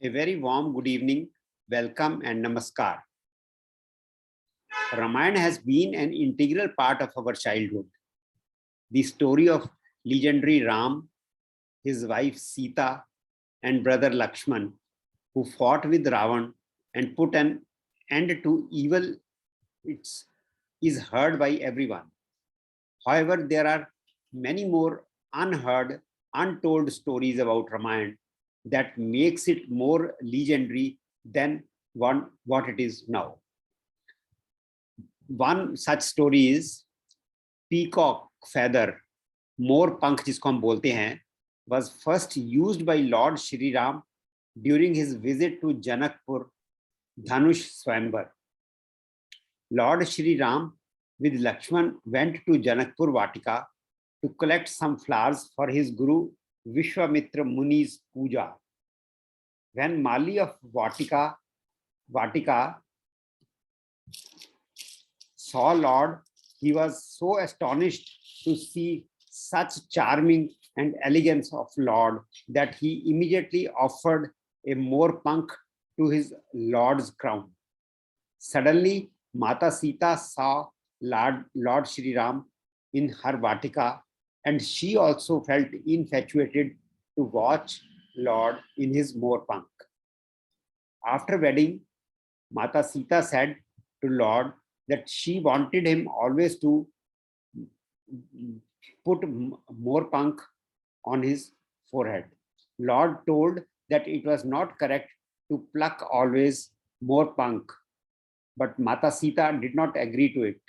A very warm good evening, welcome and namaskar. Ramayana has been an integral part of our childhood. The story of legendary Ram, his wife Sita, and brother Lakshman, who fought with Ravan and put an end to evil, is heard by everyone. However, there are many more unheard, untold stories about Ramayana that makes it more legendary than what it is now. One such story is peacock feather, मोर पंख जिसको हम बोलते हैं, was first used by Lord Shri Ram during his visit to Janakpur Dhanush Swayamvar. Lord Shri Ram with Lakshman went to Janakpur Vatika to collect some flowers for his Guru Vishwamitra Muni's puja. When Mali of Vatika saw Lord, he was so astonished to see such charming and elegance of Lord that he immediately offered a more punk to his Lord's crown. Suddenly, Mata Sita saw Lord Shri Ram in her Vatika, and she also felt infatuated to watch Lord in his more punk. After wedding, Mata Sita said to Lord that she wanted him always to put more punk on his forehead. Lord told that it was not correct to pluck always more punk, but Mata Sita did not agree to it.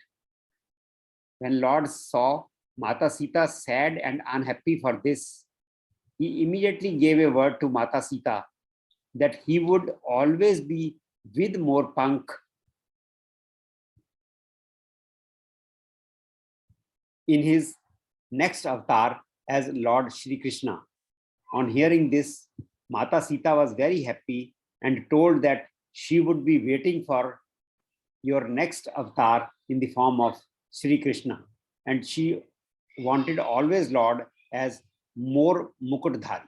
When Lord saw Mata Sita sad and unhappy for this, he immediately gave a word to Mata Sita that he would always be with more punk in his next avatar as Lord Shri Krishna. On hearing this, Mata Sita was very happy and told that she would be waiting for your next avatar in the form of Shri Krishna, and she wanted always Lord as more Mukutdhari.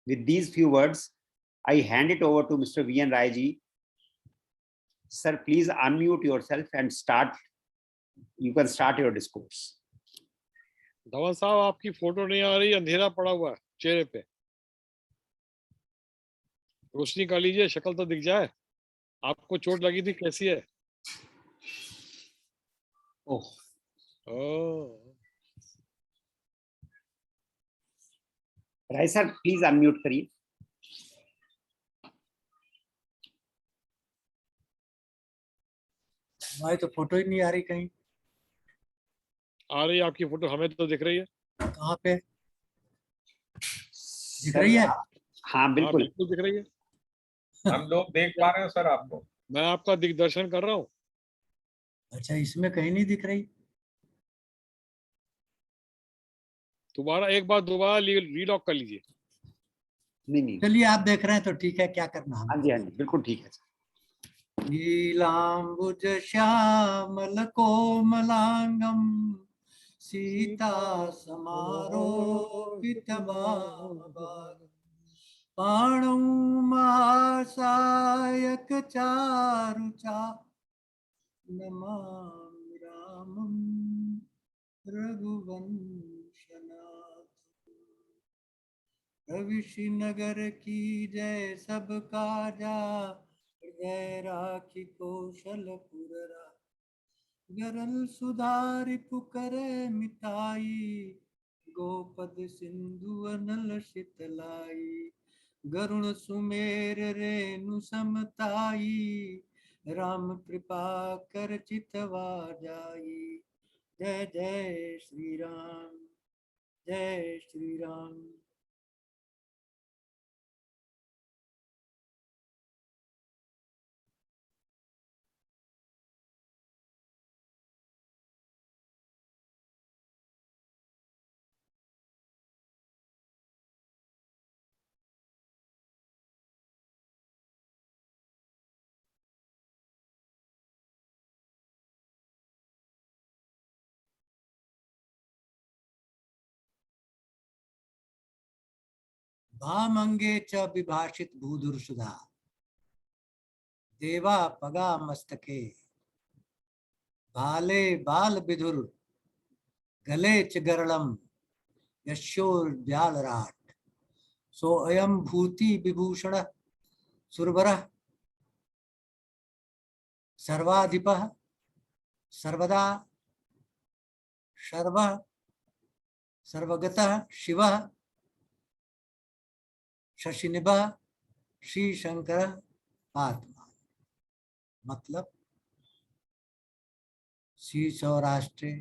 With these few words, I hand it over to Mr. V.N. Rai ji. Sir, please unmute yourself and start. You can start your discourse. Dhawan साहब, आपकी photo नहीं आ रही, अंधेरा पड़ा हुआ है चेहरे पे, रोशनी कर लीजिए, शक्ल तो दिख जाए। आपको चोट लगी थी, कैसी है? ओह, राय सर प्लीज अनम्यूट करिए। हमारी तो फोटो ही नहीं आ रही, कहीं आ रही है आपकी फोटो, हमें तो दिख रही है। कहाँ पे दिख रही है? हाँ बिल्कुल, बिल्कुल दिख रही है। हम लोग देख पा रहे हैं सर आपको। मैं आपका दिग्दर्शन कर रहा हूँ। अच्छा, इसमें कहीं नहीं दिख रही। दोबारा एक बार दोबारा रीलॉक कर लीजिए। नहीं चलिए, आप देख रहे हैं तो ठीक है, क्या करना है। हाँ जी बिल्कुल ठीक है। नीलांबुज श्यामल कोमलांगम सीता समारोपित पाणौ महासायक चारुचा नमामि रामं रघुवंशनाथ। रविशि नगर की जय सब काजा हृदय राखी कौशलपुर गरल सुधारि पुकरे मिताई गोपद सिंधु अनल शीतलाई गरुण सुमेर रेणु समताई राम कृपा कर चितवा जाई। जय जय श्री राम, जय श्री राम। भामंगे च विभाषित भूधुरसुधा देवा पगा मस्तके भाले बाल विधुर गले च गरलम यशोर व्यालराट सो अयम भूति विभूषण सुरवर सर्वाधिप सर्वदा सर्व सर्वगतः शिव शशिनिभ श्री शंकर आत्मा। मतलब श्री सौराष्ट्रे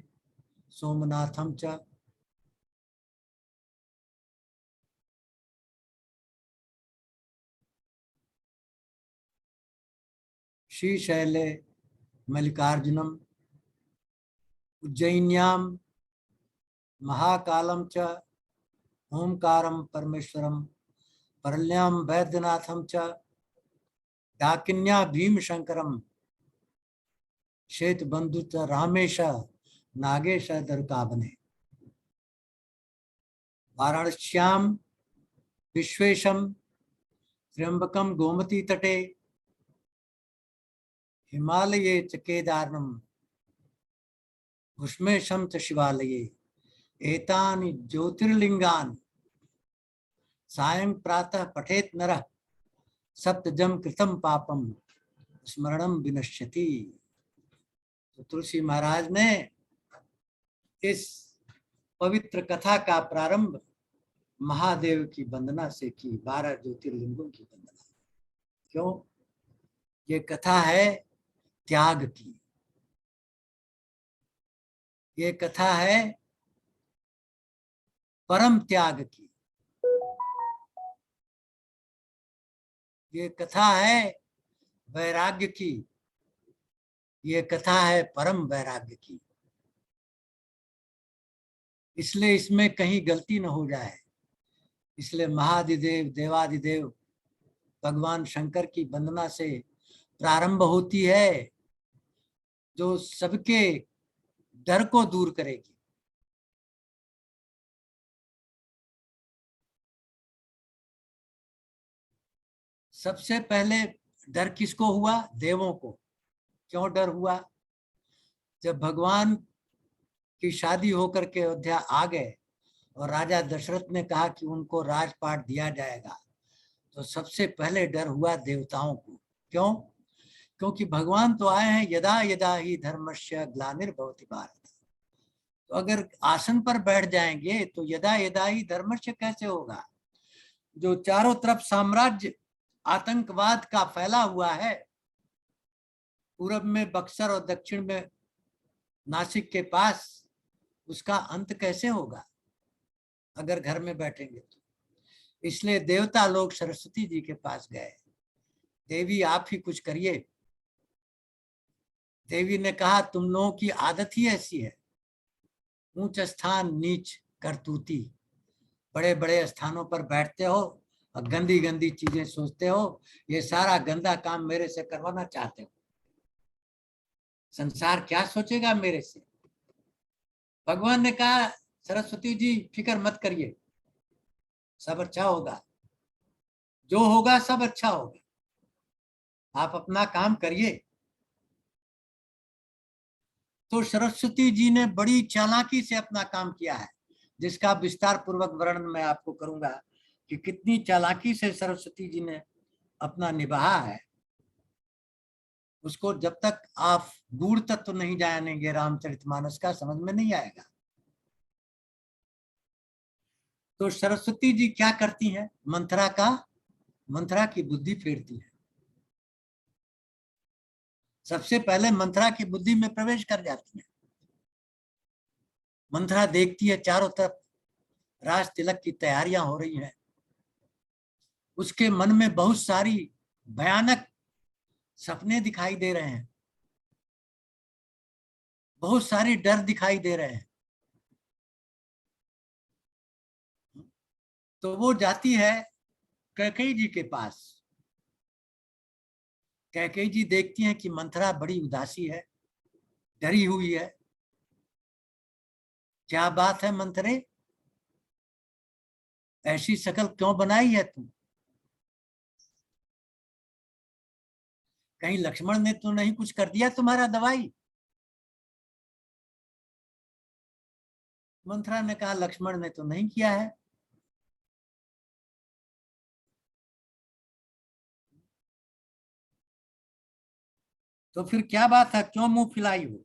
सोमनाथम च श्रीशैले मल्लिकार्जुनम उज्जैन्याम महाकालम च ओंकारम परमेश्वरम परल्याम वैद्यनाथम च डाकिन्या भीमशंकरम श्वेत बंधु च रामेश नागेश दरुकावने वाराणस्याम विश्वेशम त्र्यंबकम गोमती तटे हिमालये च केदारम भुष्मेशम च शिवालये एतानि ज्योतिर्लिंगानि सायं प्रातः पठेत नरः सप्तजम कृतम पापम स्मरणम विनश्यति। तो तुलसी महाराज ने इस पवित्र कथा का प्रारंभ महादेव की वंदना से की, 12 ज्योतिर्लिंगों की वंदना। क्यों? ये कथा है त्याग की, ये कथा है परम त्याग की, ये कथा है वैराग्य की, ये कथा है परम वैराग्य की। इसलिए इसमें कहीं गलती न हो जाए, इसलिए महाधिदेव देवाधिदेव भगवान शंकर की वंदना से प्रारंभ होती है, जो सबके डर को दूर करेगी। सबसे पहले डर किसको हुआ? देवों को। क्यों डर हुआ? जब भगवान की शादी होकर के अयोध्या आ गए और राजा दशरथ ने कहा कि उनको राजपाट दिया जाएगा, तो सबसे पहले डर हुआ देवताओं को। क्यों? क्योंकि भगवान तो आए हैं यदा यदा ही धर्मस्य ग्लानिर्भवति भारत। तो अगर आसन पर बैठ जाएंगे तो यदा यदा ही धर्मस्य कैसे होगा? जो चारों तरफ साम्राज्य आतंकवाद का फैला हुआ है, पूरब में बक्सर और दक्षिण में नासिक के पास, उसका अंत कैसे होगा अगर घर में बैठेंगे तो? इसलिए देवता लोग सरस्वती जी के पास गए, देवी आप ही कुछ करिए। देवी ने कहा तुम लोगों की आदत ही ऐसी है, ऊंच स्थान नीच करतूती, बड़े बड़े स्थानों पर बैठते हो और गंदी गंदी चीजें सोचते हो, ये सारा गंदा काम मेरे से करवाना चाहते हो। संसार क्या सोचेगा मेरे से? भगवान ने कहा सरस्वती जी फिक्र मत करिए, सब अच्छा होगा, जो होगा सब अच्छा होगा, आप अपना काम करिए। तो सरस्वती जी ने बड़ी चालाकी से अपना काम किया है, जिसका विस्तार पूर्वक वर्णन मैं आपको करूंगा कि कितनी चालाकी से सरस्वती जी ने अपना निभाया है। उसको जब तक आप गूढ़ तत्व नहीं जानेंगे रामचरितमानस का, समझ में नहीं आएगा। तो सरस्वती जी क्या करती हैं? मंथरा की बुद्धि फेरती है। सबसे पहले मंथरा की बुद्धि में प्रवेश कर जाती है। मंथरा देखती है चारों तरफ राज तिलक की तैयारियां हो रही हैं, उसके मन में बहुत सारी भयानक सपने दिखाई दे रहे हैं, बहुत सारी डर दिखाई दे रहे हैं। तो वो जाती है कैकेयी जी के पास। कैकेयी जी देखती हैं कि मंथरा बड़ी उदासी है, डरी हुई है। क्या बात है मंथरे? ऐसी शकल क्यों बनाई है तुम? कहीं लक्ष्मण ने तो नहीं कुछ कर दिया तुम्हारा दवाई? मंथरा ने कहा लक्ष्मण ने तो नहीं किया है। तो फिर क्या बात है, क्यों मुंह फुलाई हो?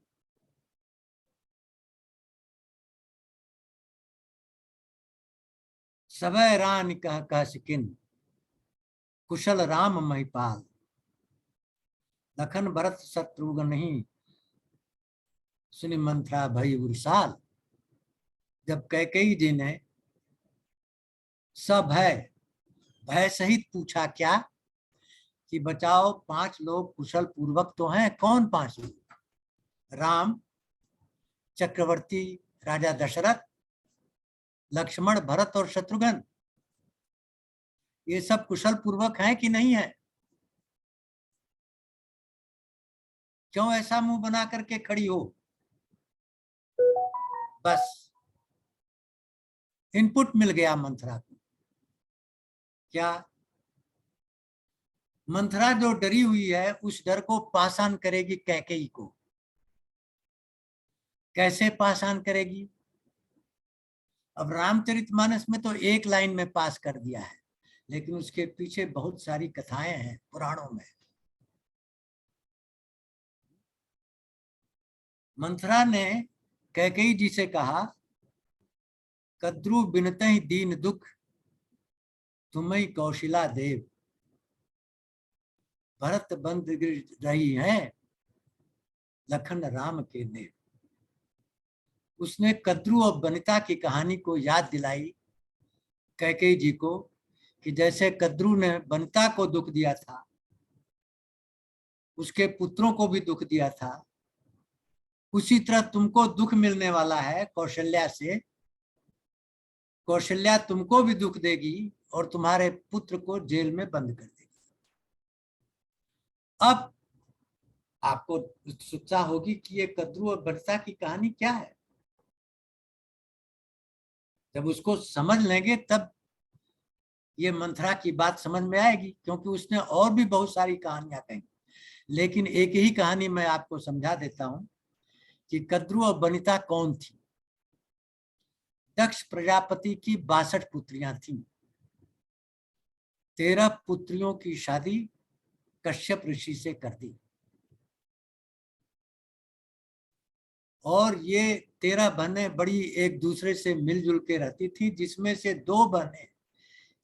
सबय रान कह सिकिन, कुशल राम महिपाल, लखन भरत शत्रुघ्न नहीं, सुनि मंथरा भई उरिसाल। जब कैकेयी जी ने सभय, भय सहित पूछा क्या कि बचाओ 5 लोग कुशल पूर्वक तो हैं। कौन 5 लोग? राम, चक्रवर्ती राजा दशरथ, लक्ष्मण, भरत और शत्रुघ्न, ये सब कुशल पूर्वक हैं कि नहीं है? क्यों ऐसा मुंह बना करके खड़ी हो? बस इनपुट मिल गया मंथरा को। क्या? मंथरा जो डरी हुई है उस डर को पासान करेगी कैकेयी को। कैसे पासान करेगी? अब रामचरितमानस में तो एक लाइन में पास कर दिया है, लेकिन उसके पीछे बहुत सारी कथाएं हैं पुराणों में। मंथरा ने कैकेयी जी से कहा, कद्रु बिनतहि दीन दुख, तुम्हें कौशिला देव, भरत बंद रही हैं, लखन राम के नेव। उसने कद्रु और बनिता की कहानी को याद दिलाई कैकेयी जी को कि जैसे कद्रु ने बनिता को दुख दिया था, उसके पुत्रों को भी दुख दिया था, उसी तरह तुमको दुख मिलने वाला है कौशल्या से। कौशल्या तुमको भी दुख देगी और तुम्हारे पुत्र को जेल में बंद कर देगी। अब आपको उत्सुकता होगी कि ये कद्रु और बनिता की कहानी क्या है। जब उसको समझ लेंगे तब ये मंथरा की बात समझ में आएगी, क्योंकि उसने और भी बहुत सारी कहानियां कही, लेकिन एक ही कहानी मैं आपको समझा देता हूं कि कद्रु और बनिता कौन थी। दक्ष प्रजापति की 62 पुत्रियां थीं। 13 पुत्रियों की शादी कश्यप ऋषि से कर दी और ये 13 बहनें बड़ी एक दूसरे से मिलजुल के रहती थी, जिसमें से 2 बहनें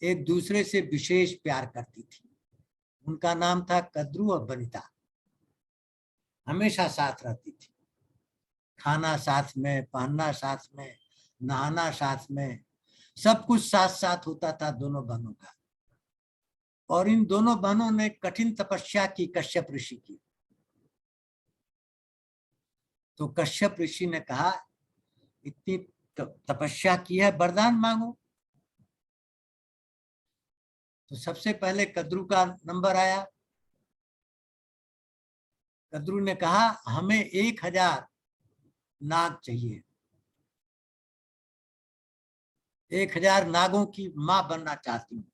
एक दूसरे से विशेष प्यार करती थी। उनका नाम था कद्रु और बनिता। हमेशा साथ रहती थी, खाना साथ में, पहनना साथ में, नहाना साथ में, सब कुछ साथ साथ होता था दोनों बहनों का। और इन दोनों बहनों ने कठिन तपस्या की कश्यप ऋषि की। तो कश्यप ऋषि ने कहा, इतनी तपस्या की है, वरदान मांगो। तो सबसे पहले कद्रु का नंबर आया। कद्रु ने कहा, हमें 1000 नाग चाहिए। 1000 नागों की मां बनना चाहती हूँ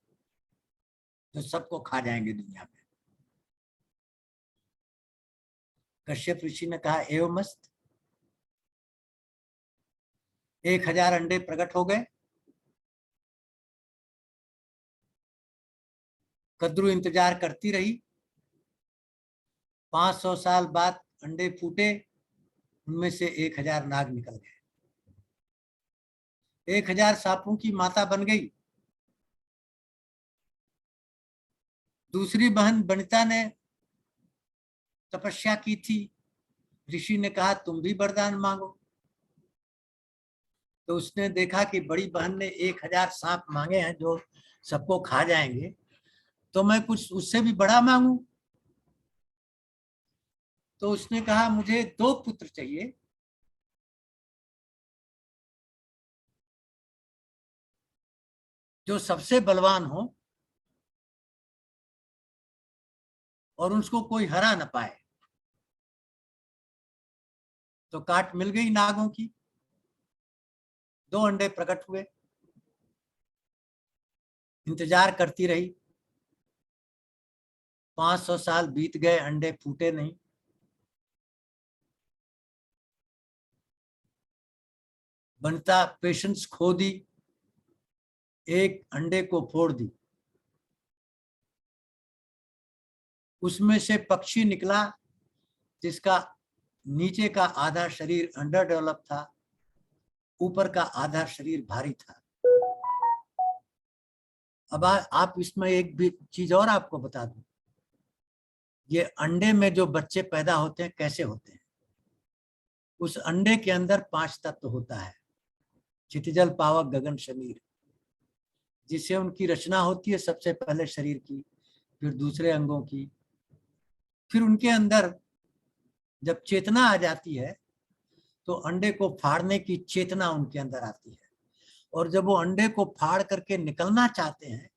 जो सबको खा जाएंगे दुनिया में। कश्यप ऋषि ने कहा, एवं मस्त। 1000 अंडे प्रकट हो गए। कद्रु इंतजार करती रही। 500 साल बाद अंडे फूटे, उनमें से 1000 नाग निकल गए। 1000 सांपों की माता बन गई। दूसरी बहन बनिता ने तपस्या की थी। ऋषि ने कहा, तुम भी वरदान मांगो। तो उसने देखा कि बड़ी बहन ने 1000 सांप मांगे हैं जो सबको खा जाएंगे, तो मैं कुछ उससे भी बड़ा मांगू। तो उसने कहा, मुझे 2 पुत्र चाहिए। जो सबसे बलवान हो और उसको कोई हरा ना पाए। तो काट मिल गई नागों की। 2 अंडे प्रकट हुए। इंतजार करती रही। 500 साल बीत गए, अंडे फूटे नहीं। वनिता पेशेंस खो दी, एक अंडे को फोड़ दी। उसमें से पक्षी निकला जिसका नीचे का आधा शरीर अंडर डेवलप था, ऊपर का आधा शरीर भारी था। अब आप इसमें एक भी चीज और आपको बता दूं, ये अंडे में जो बच्चे पैदा होते हैं कैसे होते हैं। उस अंडे के अंदर 5 तत्व होता है, क्षितिजल पावक गगन शमीर, जिससे उनकी रचना होती है सबसे पहले शरीर की, फिर दूसरे अंगों की, फिर उनके अंदर जब चेतना आ जाती है तो अंडे को फाड़ने की चेतना उनके अंदर आती है। और जब वो अंडे को फाड़ करके निकलना चाहते हैं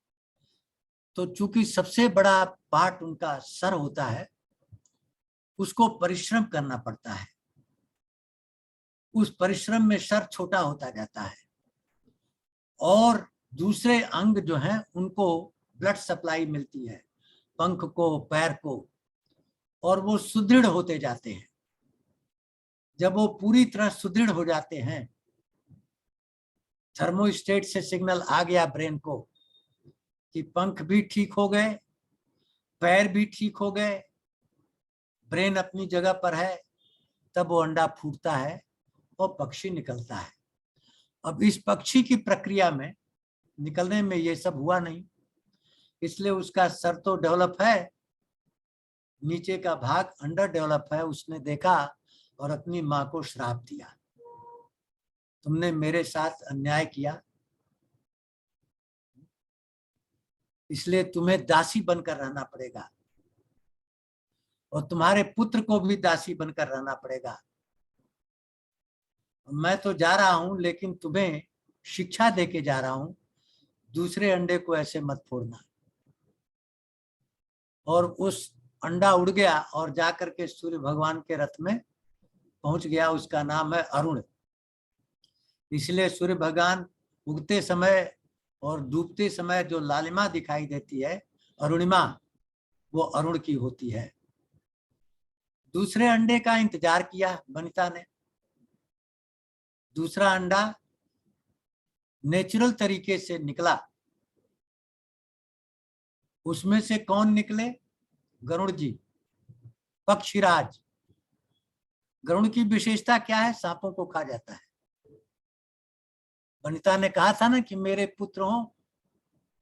तो चूंकि सबसे बड़ा पार्ट उनका सर होता है, उसको परिश्रम करना पड़ता है। उस परिश्रम में सर छोटा होता जाता है और दूसरे अंग जो हैं उनको ब्लड सप्लाई मिलती है, पंख को, पैर को, और वो सुदृढ़ होते जाते हैं। जब वो पूरी तरह सुदृढ़ हो जाते हैं, थर्मोस्टेट से सिग्नल आ गया ब्रेन को कि पंख भी ठीक हो गए, पैर भी ठीक हो गए, ब्रेन अपनी जगह पर है, तब वो अंडा फूटता है और पक्षी निकलता है। अब इस पक्षी की प्रक्रिया में निकलने में ये सब हुआ नहीं, इसलिए उसका सर तो डेवलप है, नीचे का भाग अंडर डेवलप है। उसने देखा और अपनी माँ को श्राप दिया, तुमने मेरे साथ अन्याय किया, इसलिए तुम्हें दासी बनकर रहना पड़ेगा और तुम्हारे पुत्र को भी दासी बनकर रहना पड़ेगा। मैं तो जा रहा हूं, लेकिन तुम्हें शिक्षा देके जा रहा हूं, दूसरे अंडे को ऐसे मत फोड़ना। और उस अंडा उड़ गया और जाकर के सूर्य भगवान के रथ में पहुंच गया। उसका नाम है अरुण। इसलिए सूर्य भगवान उगते समय और डूबते समय जो लालिमा दिखाई देती है, अरुणिमा, वो अरुण की होती है। दूसरे अंडे का इंतजार किया वनिता ने। दूसरा अंडा नेचुरल तरीके से निकला। उसमें से कौन निकले? गरुड़ जी, पक्षीराज। गरुड़ की विशेषता क्या है? सांपों को खा जाता है। वनिता ने कहा था ना कि मेरे पुत्र हो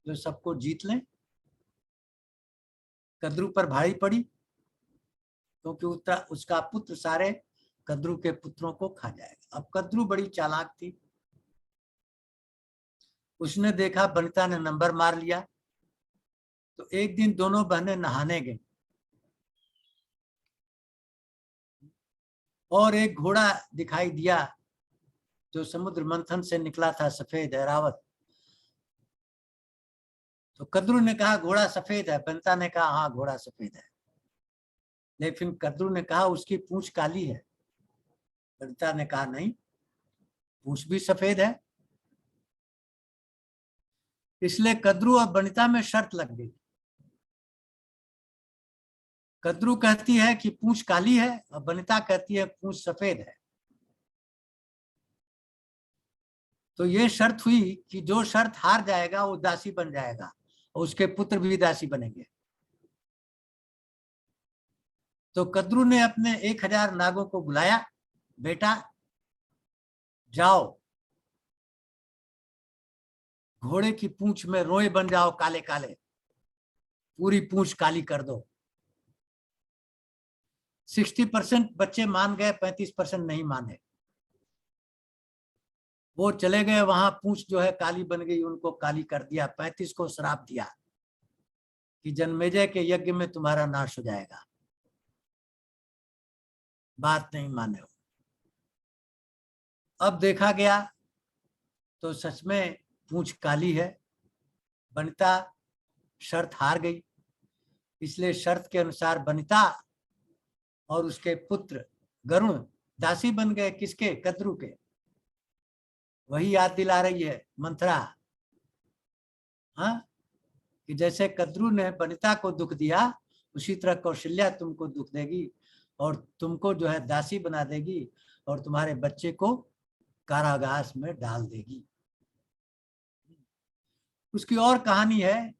जो सबको जीत लें। कद्रू पर भारी पड़ी क्योंकि उसका पुत्र सारे कद्रू के पुत्रों को खा जाएगा। अब कद्रू बड़ी चालाक थी, उसने देखा वनिता ने नंबर मार लिया, तो एक दिन दोनों बहनें नहाने गई और एक घोड़ा दिखाई दिया जो समुद्र मंथन से निकला था, सफेद ऐरावत। तो कद्रू ने कहा घोड़ा सफेद है, वनिता ने कहा हाँ घोड़ा सफेद है, लेकिन कद्रू ने कहा उसकी पूंछ काली है। वनिता ने कहा नहीं, पूंछ भी सफेद है। इसलिए कद्रू और वनिता में शर्त लग गई। कद्रू कहती है कि पूंछ काली है और वनिता कहती है पूंछ सफेद है। तो ये शर्त हुई कि जो शर्त हार जाएगा वो दासी बन जाएगा और उसके पुत्र भी दासी बनेंगे। तो कद्रू ने अपने 1000 नागों को बुलाया, बेटा जाओ घोड़े की पूंछ में रोए बन जाओ, काले काले, पूरी पूंछ काली कर दो। 60% बच्चे मान गए, 35% नहीं माने। वो चले गए वहां, पूंछ जो है काली बन गई, उनको काली कर दिया। 35 को श्राप दिया कि जन्मेजय के यज्ञ में तुम्हारा नाश हो जाएगा। बात नहीं माने हो। अब देखा गया तो सच में पूंछ काली है। वनिता शर्त हार गई, इसलिए शर्त के अनुसार वनिता और उसके पुत्र गरुण दासी बन गए। किसके? कद्रू के। वही याद दिला रही है मंथरा। हाँ, कि जैसे कद्रू ने वनिता को दुख दिया, उसी तरह कौशल्या तुमको दुख देगी और तुमको जो है दासी बना देगी और तुम्हारे बच्चे को कारागार में डाल देगी। उसकी और कहानी है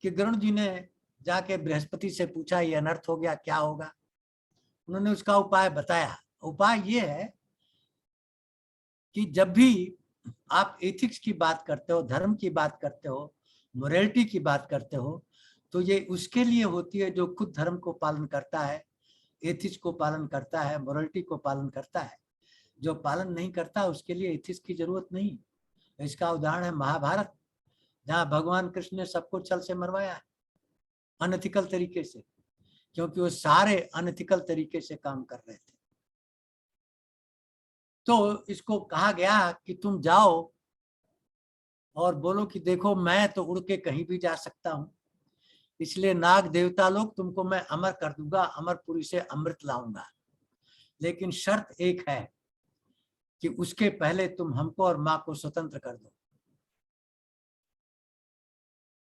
कि गरुड़ जी ने जाके बृहस्पति से पूछा ये अनर्थ हो गया, क्या होगा। उन्होंने उसका उपाय बताया। उपाय ये है कि जब भी आप एथिक्स की बात करते हो, धर्म की बात करते हो, मोरालिटी की बात करते हो, तो ये उसके लिए होती है जो खुद धर्म को पालन करता है, एथिक्स को पालन करता है, मोरालिटी को पालन करता है। जो पालन नहीं करता उसके लिए एथिक्स की जरूरत नहीं। इसका उदाहरण है महाभारत, जहाँ भगवान कृष्ण ने सबको छल से मरवाया है, अनएथिकल तरीके से, क्योंकि वो सारे अनएथिकल तरीके से काम कर रहे थे। तो इसको कहा गया कि तुम जाओ और बोलो कि देखो मैं तो उड़ के कहीं भी जा सकता हूं, इसलिए नाग देवता लोग तुमको मैं अमर कर दूंगा, अमरपुरी से अमृत लाऊंगा, लेकिन शर्त एक है कि उसके पहले तुम हमको और माँ को स्वतंत्र कर दो।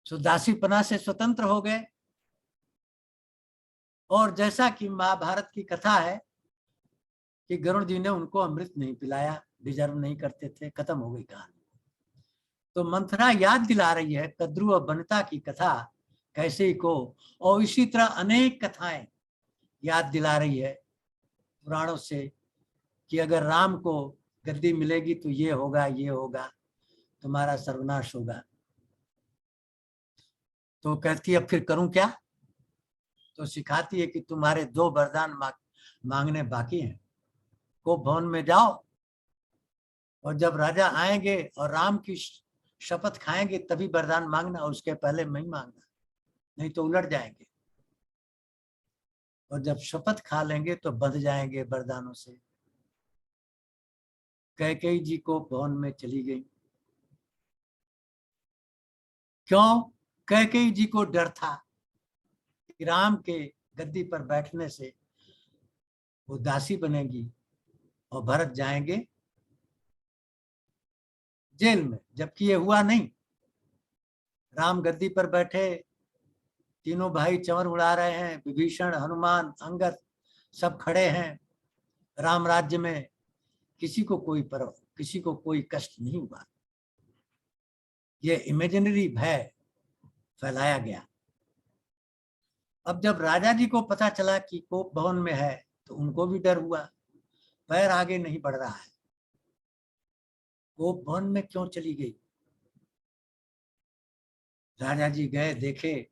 सो दासीपना से स्वतंत्र हो गए। और जैसा कि महाभारत की कथा है कि गरुड़ जी ने उनको अमृत नहीं पिलाया, डिजर्व नहीं करते थे, खत्म हो गई कहानी। तो मंथरा याद दिला रही है कद्रू और वनिता की कथा कैसे को, और इसी तरह अनेक कथाएं याद दिला रही है पुराणों से कि अगर राम को गद्दी मिलेगी तो ये होगा, ये होगा, तुम्हारा सर्वनाश होगा। तो कहती है अब फिर करूं क्या। तो सिखाती है कि तुम्हारे 2 वरदान मांगने बाकी हैं। को भवन में जाओ और जब राजा आएंगे और राम की शपथ खाएंगे तभी वरदान मांगना, और उसके पहले नहीं मांगना, नहीं तो उलट जाएंगे। और जब शपथ खा लेंगे तो बंध जाएंगे वरदानों से। कैकेयी जी को भवन में चली गई। क्यों? कैकेयी जी को डर था कि राम के गद्दी पर बैठने से वो दासी बनेगी और भरत जाएंगे जेल में, जबकि ये हुआ नहीं। राम गद्दी पर बैठे, तीनों भाई चंवर उड़ा रहे हैं, विभीषण, हनुमान, अंगद सब खड़े हैं। राम राज्य में किसी को कोई कष्ट नहीं हुआ। ये इमेजिनरी भय फैलाया गया। अब जब राजा जी को पता चला कि कोप भवन में है तो उनको भी डर हुआ, पैर आगे नहीं बढ़ रहा है। कोप भवन में क्यों चली गई? राजा जी गए, देखे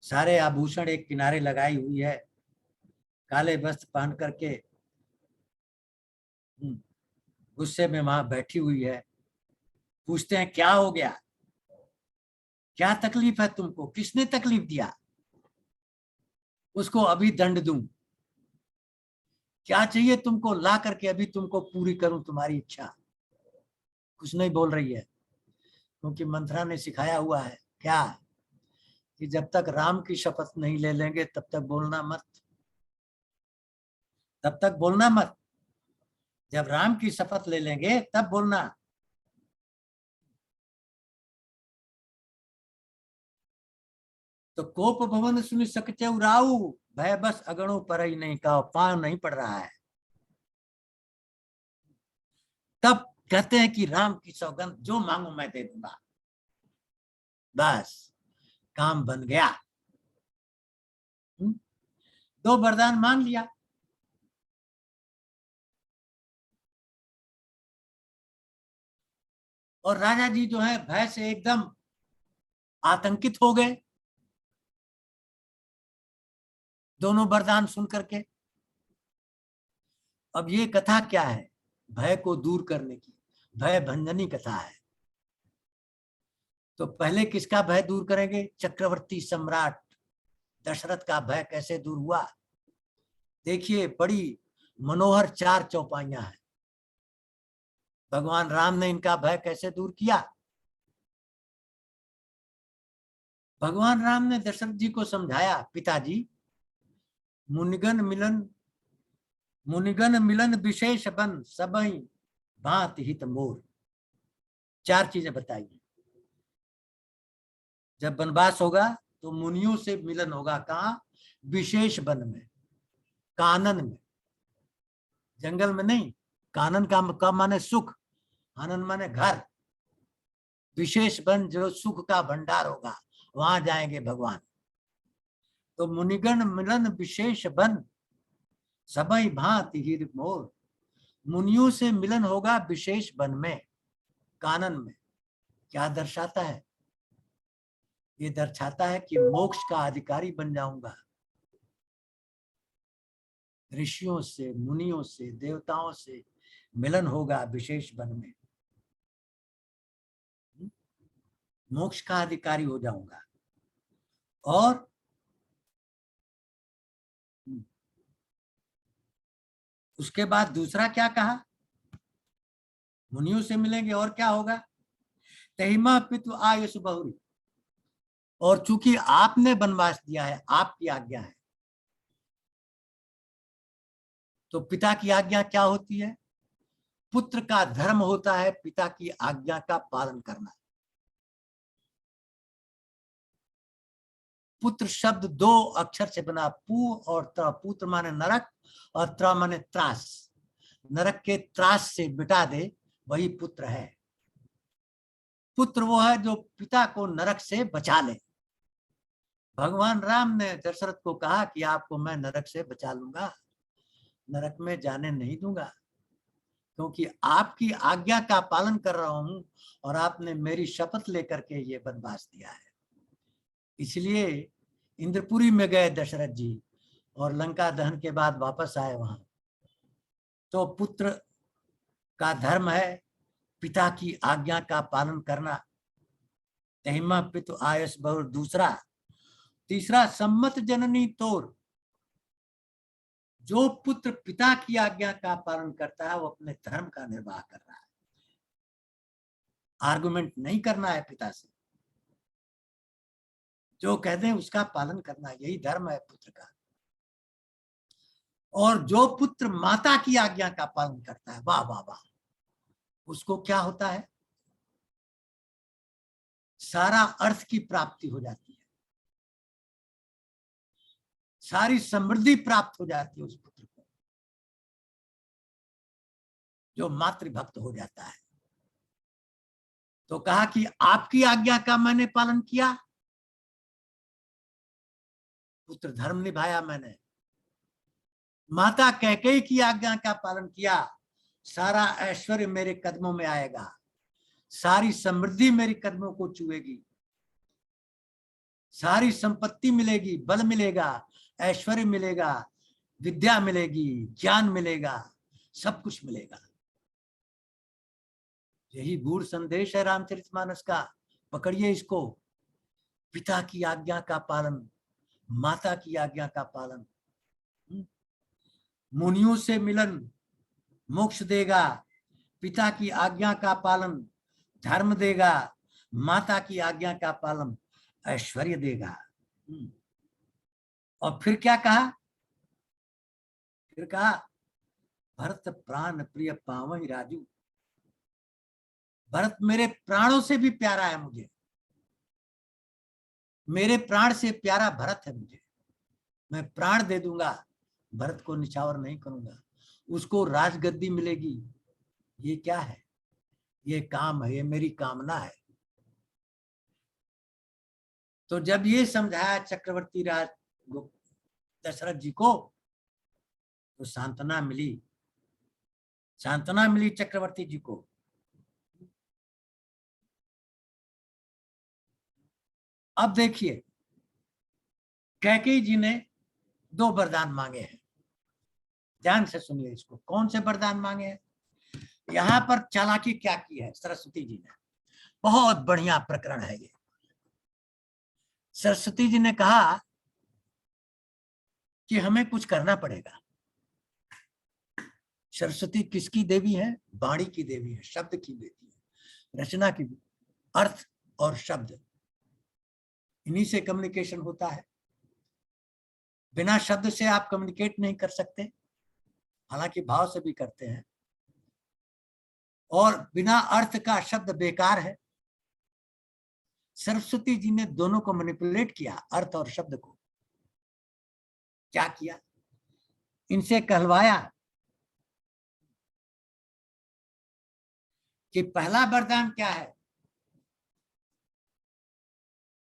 सारे आभूषण एक किनारे लगाई हुई है, काले वस्त्र पहन करके गुस्से में वहां बैठी हुई है। पूछते हैं क्या हो गया, क्या तकलीफ है तुमको, किसने तकलीफ दिया, उसको अभी दंड दूं, क्या चाहिए तुमको ला करके अभी तुमको पूरी करूं तुम्हारी इच्छा। कुछ नहीं बोल रही है, क्योंकि मंथरा ने सिखाया हुआ है क्या कि जब तक राम की शपथ नहीं ले लेंगे तब तक बोलना मत, तब तक बोलना मत। जब राम की शपथ ले लेंगे तब बोलना। तो कोप भवन सुन सकते उराऊ, भय बस अगणों पर ही नहीं का, पांव नहीं पड़ रहा है। तब कहते हैं कि राम की सौगंध जो मांगो मैं दे दूंगा। बस काम बन गया। 2 वरदान मांग लिया। और राजा जी जो है भय से एकदम आतंकित हो गए दोनों वरदान सुन करके। अब ये कथा क्या है? भय को दूर करने की, भय भंजनी कथा है। तो पहले किसका भय दूर करेंगे? चक्रवर्ती सम्राट दशरथ का भय कैसे दूर हुआ? देखिए बड़ी मनोहर 4 चौपाइयां हैं। भगवान राम ने इनका भय कैसे दूर किया? भगवान राम ने दशरथ जी को समझाया, पिताजी मुनिगण मिलन विशेष बन, सबई भांति हित मोर। 4 चीजें बताई। जब वनवास होगा तो मुनियों से मिलन होगा। कहाँ? विशेष वन में, कानन में, जंगल में नहीं। कानन का माने सुख, आनंद माने घर। विशेष वन जो सुख का भंडार होगा, वहां जाएंगे भगवान। तो मुनिगण मिलन विशेष वन, सबई भांति हीर मोर। मुनियों से मिलन होगा विशेष वन में, कानन में। क्या दर्शाता है? ये दर्शाता है कि मोक्ष का अधिकारी बन जाऊंगा। ऋषियों से, मुनियों से, देवताओं से मिलन होगा विशेष वन में, मोक्ष का अधिकारी हो जाऊंगा। और उसके बाद दूसरा क्या कहा? मुनियों से मिलेंगे और क्या होगा? तहिमा पितु आयुष बहुरी। और चूंकि आपने वनवास दिया है, आपकी आज्ञा है, तो पिता की आज्ञा क्या होती है? पुत्र का धर्म होता है पिता की आज्ञा का पालन करना। पुत्र शब्द दो अक्षर से बना, पू और त्र। पुत्र माने नरक और त्र माने त्रास। नरक के त्रास से मिटा दे, वही पुत्र है। पुत्र वो है जो पिता को नरक से बचा ले। भगवान राम ने दशरथ को कहा कि आपको मैं नरक से बचा लूंगा, नरक में जाने नहीं दूंगा, क्योंकि आपकी आज्ञा का पालन कर रहा हूं और आपने मेरी शपथ लेकर के ये वनवास दिया है। इसलिए इंद्रपुरी में गए दशरथ जी और लंका दहन के बाद वापस आए वहां। तो पुत्र का धर्म है पिता की आज्ञा का पालन करना। तहिमा पितु आयस बहुर। दूसरा, तीसरा, सम्मत जननी तोर। जो पुत्र पिता की आज्ञा का पालन करता है वो अपने धर्म का निर्वाह कर रहा है। आर्गुमेंट नहीं करना है पिता से, जो कहते हैं उसका पालन करना, यही धर्म है पुत्र का। और जो पुत्र माता की आज्ञा का पालन करता है, वाह वाह वाह, उसको क्या होता है? सारा अर्थ की प्राप्ति हो जाती है, सारी समृद्धि प्राप्त हो जाती है उस पुत्र को, जो मातृभक्त हो जाता है। तो कहा कि आपकी आज्ञा का मैंने पालन किया, पुत्र धर्म निभाया मैंने। माता कैकेयी की आज्ञा का पालन किया, सारा ऐश्वर्य मेरे कदमों में आएगा, सारी समृद्धि मेरे कदमों को छुएगी, सारी संपत्ति मिलेगी, बल मिलेगा, ऐश्वर्य मिलेगा, विद्या मिलेगी, ज्ञान मिलेगा, सब कुछ मिलेगा। यही गूढ़ संदेश है रामचरितमानस का। पकड़िए इसको। पिता की आज्ञा का पालन, माता की आज्ञा का पालन, मुनियों से मिलन मोक्ष देगा, पिता की आज्ञा का पालन धर्म देगा, माता की आज्ञा का पालन ऐश्वर्य देगा। और फिर क्या कहा? फिर कहा भरत प्राण प्रिय पावई राजू। भरत मेरे प्राणों से भी प्यारा है मुझे, मेरे प्राण से प्यारा भरत है मुझे। मैं प्राण दे दूंगा, भरत को निछावर नहीं करूंगा, उसको राजगद्दी मिलेगी। ये क्या है? ये काम है, ये मेरी कामना है। तो जब ये समझाया चक्रवर्ती राज दशरथ जी को, तो सांत्वना मिली, सांत्वना मिली चक्रवर्ती जी को। अब देखिए, कैकेयी जी ने 2 वरदान मांगे हैं। ध्यान से सुनिए इसको। कौन से वरदान मांगे हैं? यहां पर चालाकी क्या की है सरस्वती जी ने? बहुत बढ़िया प्रकरण है ये। सरस्वती जी ने कहा कि हमें कुछ करना पड़ेगा। सरस्वती किसकी देवी है? वाणी की देवी है, शब्द की देवी है, रचना की, अर्थ और शब्द, इन्हीं से कम्युनिकेशन होता है। बिना शब्द से आप कम्युनिकेट नहीं कर सकते, हालांकि भाव से भी करते हैं। और बिना अर्थ का शब्द बेकार है। सरस्वती जी ने दोनों को मैनिपुलेट किया, अर्थ और शब्द को। क्या किया? इनसे कहलवाया कि पहला वरदान क्या है।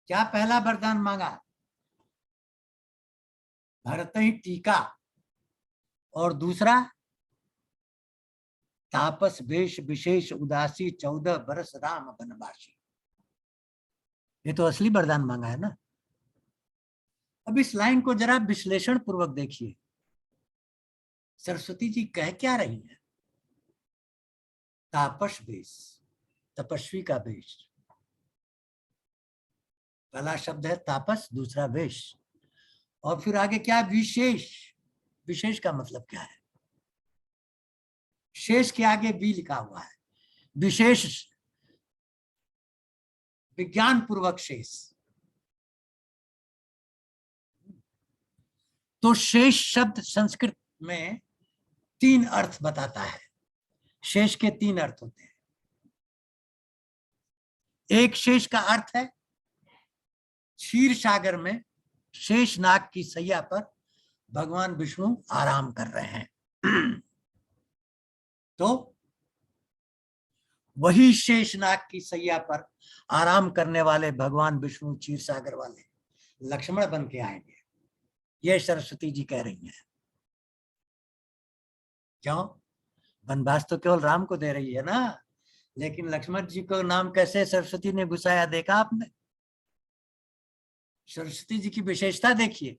क्या पहला वरदान मांगा? भरत ही टीका, और दूसरा तापस वेश विशेष उदासी 14 बरस राम बनवासी। ये तो असली वरदान मांगा है ना। अब इस लाइन को जरा विश्लेषण पूर्वक देखिए, सरस्वती जी कह क्या रही है? तापस वेश, तपस्वी का वेश। पहला शब्द है तापस, दूसरा वेश, और फिर आगे क्या? विशेष। विशेष का मतलब क्या है? शेष के आगे बी लिखा हुआ है, विशेष, विज्ञान पूर्वक शेष। तो शेष शब्द संस्कृत में 3 अर्थ बताता है। शेष के 3 अर्थ होते हैं। एक शेष का अर्थ है क्षीर सागर में शेष नाग की सैया पर भगवान विष्णु आराम कर रहे हैं। तो वही शेष नाग की सैया पर आराम करने वाले भगवान विष्णु क्षीर सागर वाले लक्ष्मण बन के आएंगे, ये सरस्वती जी कह रही हैं। क्यों? वनवास तो केवल राम को दे रही है ना, लेकिन लक्ष्मण जी को नाम कैसे सरस्वती ने घुसाया, देखा आपने? सरस्वती जी की विशेषता देखिए।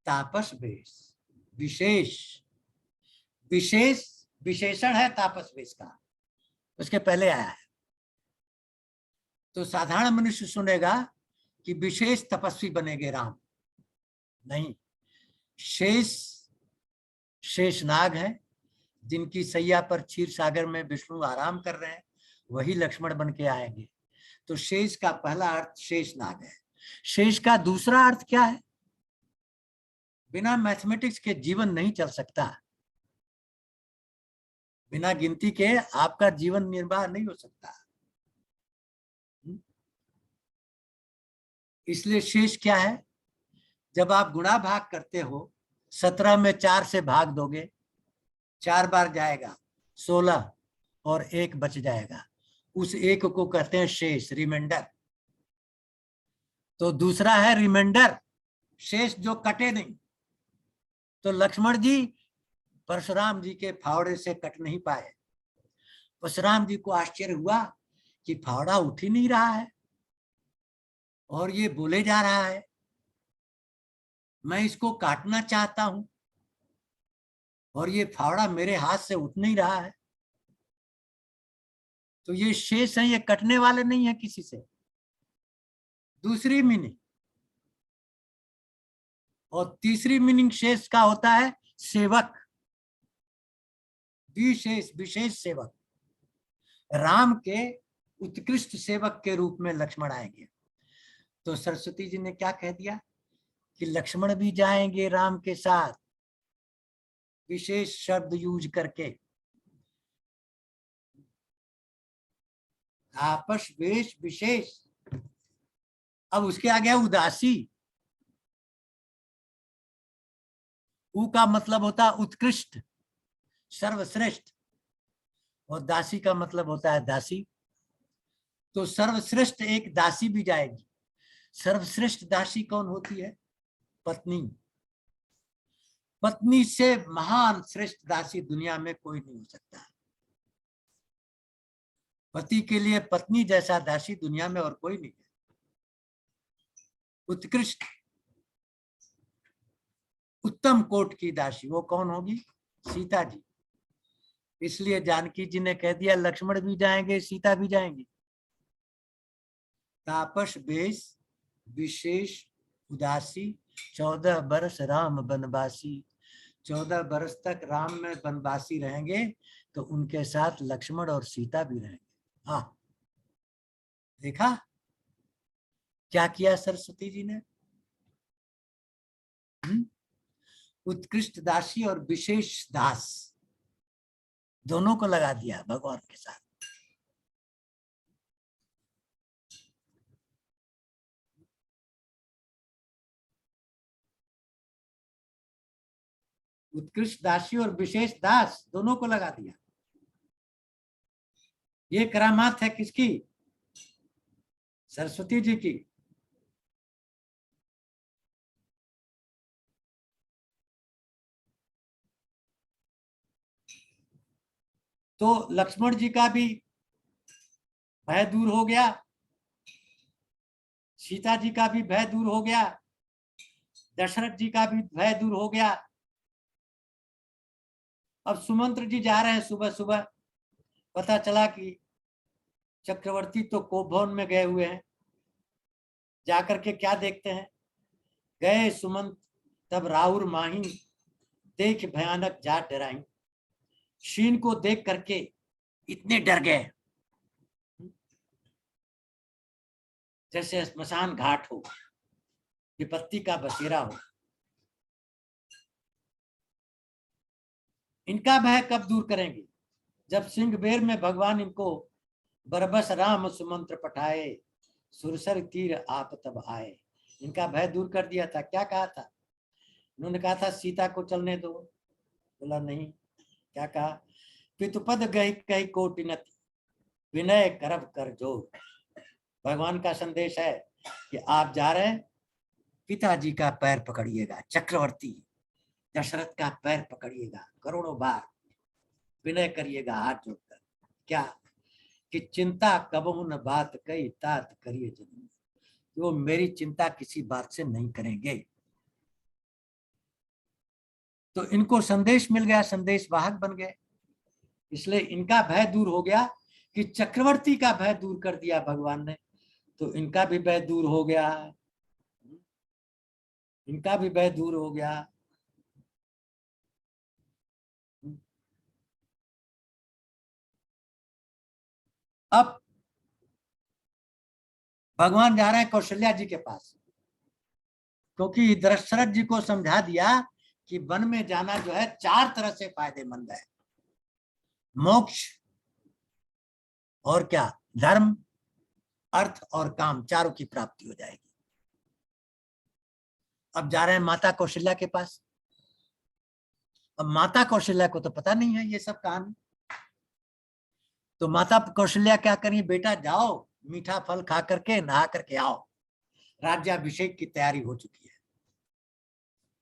तापस वेश, विशेष, विशेष विशेषण है तापस वेश का, उसके पहले आया है। तो साधारण मनुष्य सुनेगा कि विशेष तपस्वी बनेंगे राम, नहीं। शेष, शेषनाग है जिनकी सैया पर क्षीर सागर में विष्णु आराम कर रहे हैं, वही लक्ष्मण बन के आएंगे। तो शेष का पहला अर्थ शेषनाग है। शेष का दूसरा अर्थ क्या है? बिना मैथमेटिक्स के जीवन नहीं चल सकता, बिना गिनती के आपका जीवन निर्वाह नहीं हो सकता। इसलिए शेष क्या है? जब आप गुणा भाग करते हो, 17 में 4 से भाग दोगे, 4 बार जाएगा 16 और 1 बच जाएगा, उस 1 को कहते हैं शेष, रिमाइंडर। तो दूसरा है रिमाइंडर, शेष जो कटे नहीं। तो लक्ष्मण जी परशुराम जी के फावड़े से कट नहीं पाए। परशुराम जी को आश्चर्य हुआ कि फावड़ा उठ ही नहीं रहा है और ये बोले जा रहा है, मैं इसको काटना चाहता हूं और ये फावड़ा मेरे हाथ से उठ नहीं रहा है। तो ये शेष है, ये कटने वाले नहीं है किसी से। दूसरी मीनिंग। और तीसरी मीनिंग शेष का होता है सेवक, विशेष, विशेष सेवक। राम के उत्कृष्ट सेवक के रूप में लक्ष्मण आएंगे। तो सरस्वती जी ने क्या कह दिया कि लक्ष्मण भी जाएंगे राम के साथ, विशेष शब्द यूज करके। आपस वेश विशेष। अब उसके आगे उदासी। उ का मतलब होता है उत्कृष्ट, सर्वश्रेष्ठ, और दासी का मतलब होता है दासी। तो सर्वश्रेष्ठ एक दासी भी जाएगी। सर्वश्रेष्ठ दासी कौन होती है? पत्नी। पत्नी से महान श्रेष्ठ दासी दुनिया में कोई नहीं हो सकता। पति के लिए पत्नी जैसा दासी दुनिया में और कोई नहीं है। उत्कृष्ट, उत्तम कोट की दासी वो कौन होगी? सीता जी। इसलिए जानकी जी ने कह दिया लक्ष्मण भी जाएंगे, सीता भी जाएंगी। तापस वेश विशेष उदासी 14 बरस राम बनवासी। 14 बरस तक राम में बनवासी रहेंगे, तो उनके साथ लक्ष्मण और सीता भी रहेंगे। हाँ, देखा क्या किया सरस्वती जी ने? उत्कृष्ट दासी और विशेष दास दोनों को लगा दिया भगवान के साथ। उत्कृष्ट दासी और विशेष दास दोनों को लगा दिया। ये करामात है किसकी? सरस्वती जी की। तो लक्ष्मण जी का भी भय दूर हो गया, सीता जी का भी भय दूर हो गया, दशरथ जी का भी भय दूर हो गया। अब सुमंत्र जी जा रहे हैं सुबह सुबह, पता चला कि चक्रवर्ती तो कोप भवन में गए हुए हैं। जाकर के क्या देखते हैं, गए सुमंत तब राउर माही, देख भयानक जाट डराई। शीन को देख करके इतने डर गए जैसे स्मशान घाट हो, विपत्ति का बसेरा हो। इनका भय कब दूर करेंगे? जब सिंह बेर में भगवान इनको बरबस राम सुमंत्र पठाए, सुरसर तीर आप तब आए। इनका भय दूर कर दिया था। क्या कहा था? उन्होंने कहा था सीता को चलने दो, बोला नहीं। क्या कहा? पितुपद गई कही कोटिनति, विनय करब कर जोर। भगवान का संदेश है कि आप जा रहे हैं, पिताजी का पैर पकड़िएगा, चक्रवर्ती दशरथ का पैर पकड़िएगा, करोड़ों बार विनय करिएगा हाथ जोड़कर। क्या कि चिंता कबहू न बात कही, तात करिए जननी। वो मेरी चिंता किसी बात से नहीं करेंगे। तो इनको संदेश मिल गया, संदेश वाहक बन गए, इसलिए इनका भय दूर हो गया। कि चक्रवर्ती का भय दूर कर दिया भगवान ने, तो इनका भी भय दूर हो गया, इनका भी भय दूर हो गया। अब भगवान जा रहे हैं कौशल्या जी के पास, क्योंकि दशरथ जी को समझा दिया कि वन में जाना जो है 4 तरह से फायदेमंद है। मोक्ष और क्या, धर्म, अर्थ और काम, चारों की प्राप्ति हो जाएगी। अब जा रहे हैं माता कौशल्या के पास। अब माता कौशल्या को तो पता नहीं है ये सब कहानी। तो माता कौशल्या क्या करी, बेटा जाओ मीठा फल खा करके नहा करके आओ, राज्याभिषेक की तैयारी हो चुकी है।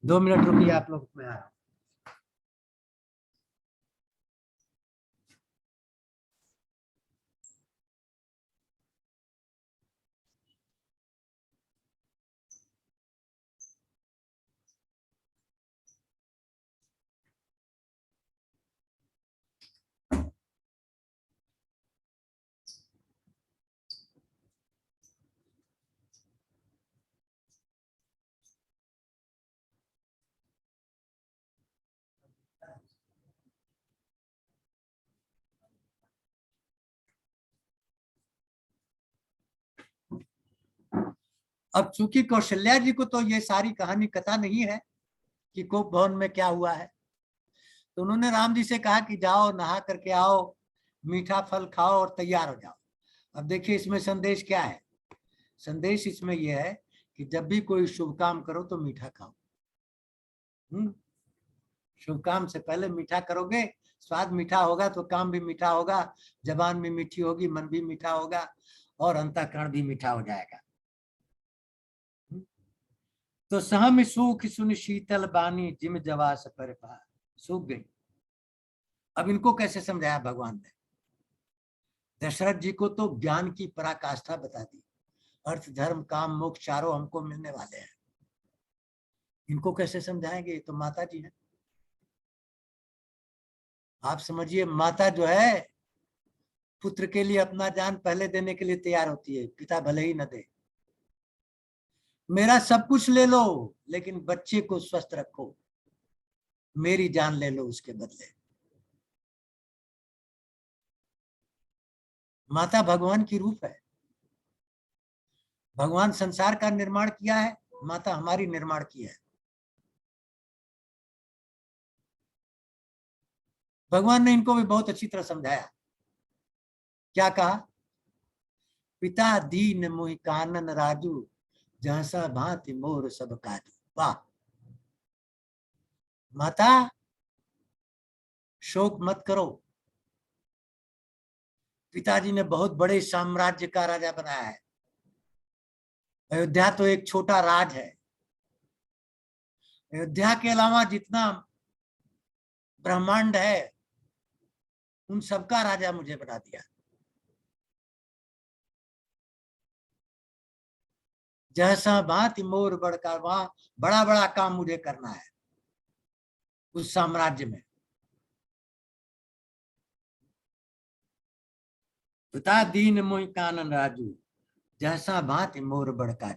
2 मिनट रुकिए आप लोग, में आ रहा हूं। अब चूंकि कौशल्या जी को तो ये सारी कहानी कथा नहीं है कि कोप भवन में क्या हुआ है, तो उन्होंने राम जी से कहा कि जाओ नहा करके आओ, मीठा फल खाओ और तैयार हो जाओ। अब देखिए इसमें संदेश क्या है। संदेश इसमें यह है कि जब भी कोई शुभ काम करो तो मीठा खाओ। शुभ काम से पहले मीठा करोगे, स्वाद मीठा होगा तो काम भी मीठा होगा, जबान भी मीठी होगी, मन भी मीठा होगा और अंतःकरण भी मीठा हो जाएगा। तो सहम सूख सुन शीतल बानी, जिम जवास पर पार। सूख गई। अब इनको कैसे समझाया भगवान ने? दशरथ जी को तो ज्ञान की पराकाष्ठा बता दी, अर्थ धर्म काम मोक्ष चारों हमको मिलने वाले हैं। इनको कैसे समझाएंगे? ये तो माता जी हैं। आप समझिए, माता जो है पुत्र के लिए अपना जान पहले देने के लिए तैयार होती है, पिता भले ही न दे। मेरा सब कुछ ले लो लेकिन बच्चे को स्वस्थ रखो, मेरी जान ले लो उसके बदले। माता भगवान की रूप है। भगवान संसार का निर्माण किया है, माता हमारी निर्माण की है। भगवान ने इनको भी बहुत अच्छी तरह समझाया। क्या कहा? पिता दीन मोहि कानन राजू, जहसा भांति मोर सब काजू। वाह! माता शोक मत करो। पिताजी ने बहुत बड़े साम्राज्य का राजा बनाया है। अयोध्या तो एक छोटा राज है। अयोध्या के अलावा जितना ब्रह्मांड है उन सबका राजा मुझे बना दिया। जैसा भांति मोर बड़का, वहां बड़ा बड़ा काम मुझे करना है उस साम्राज्य में। पिता दीन मोहि कानन राजू, जैसा भांति मोर बड़का।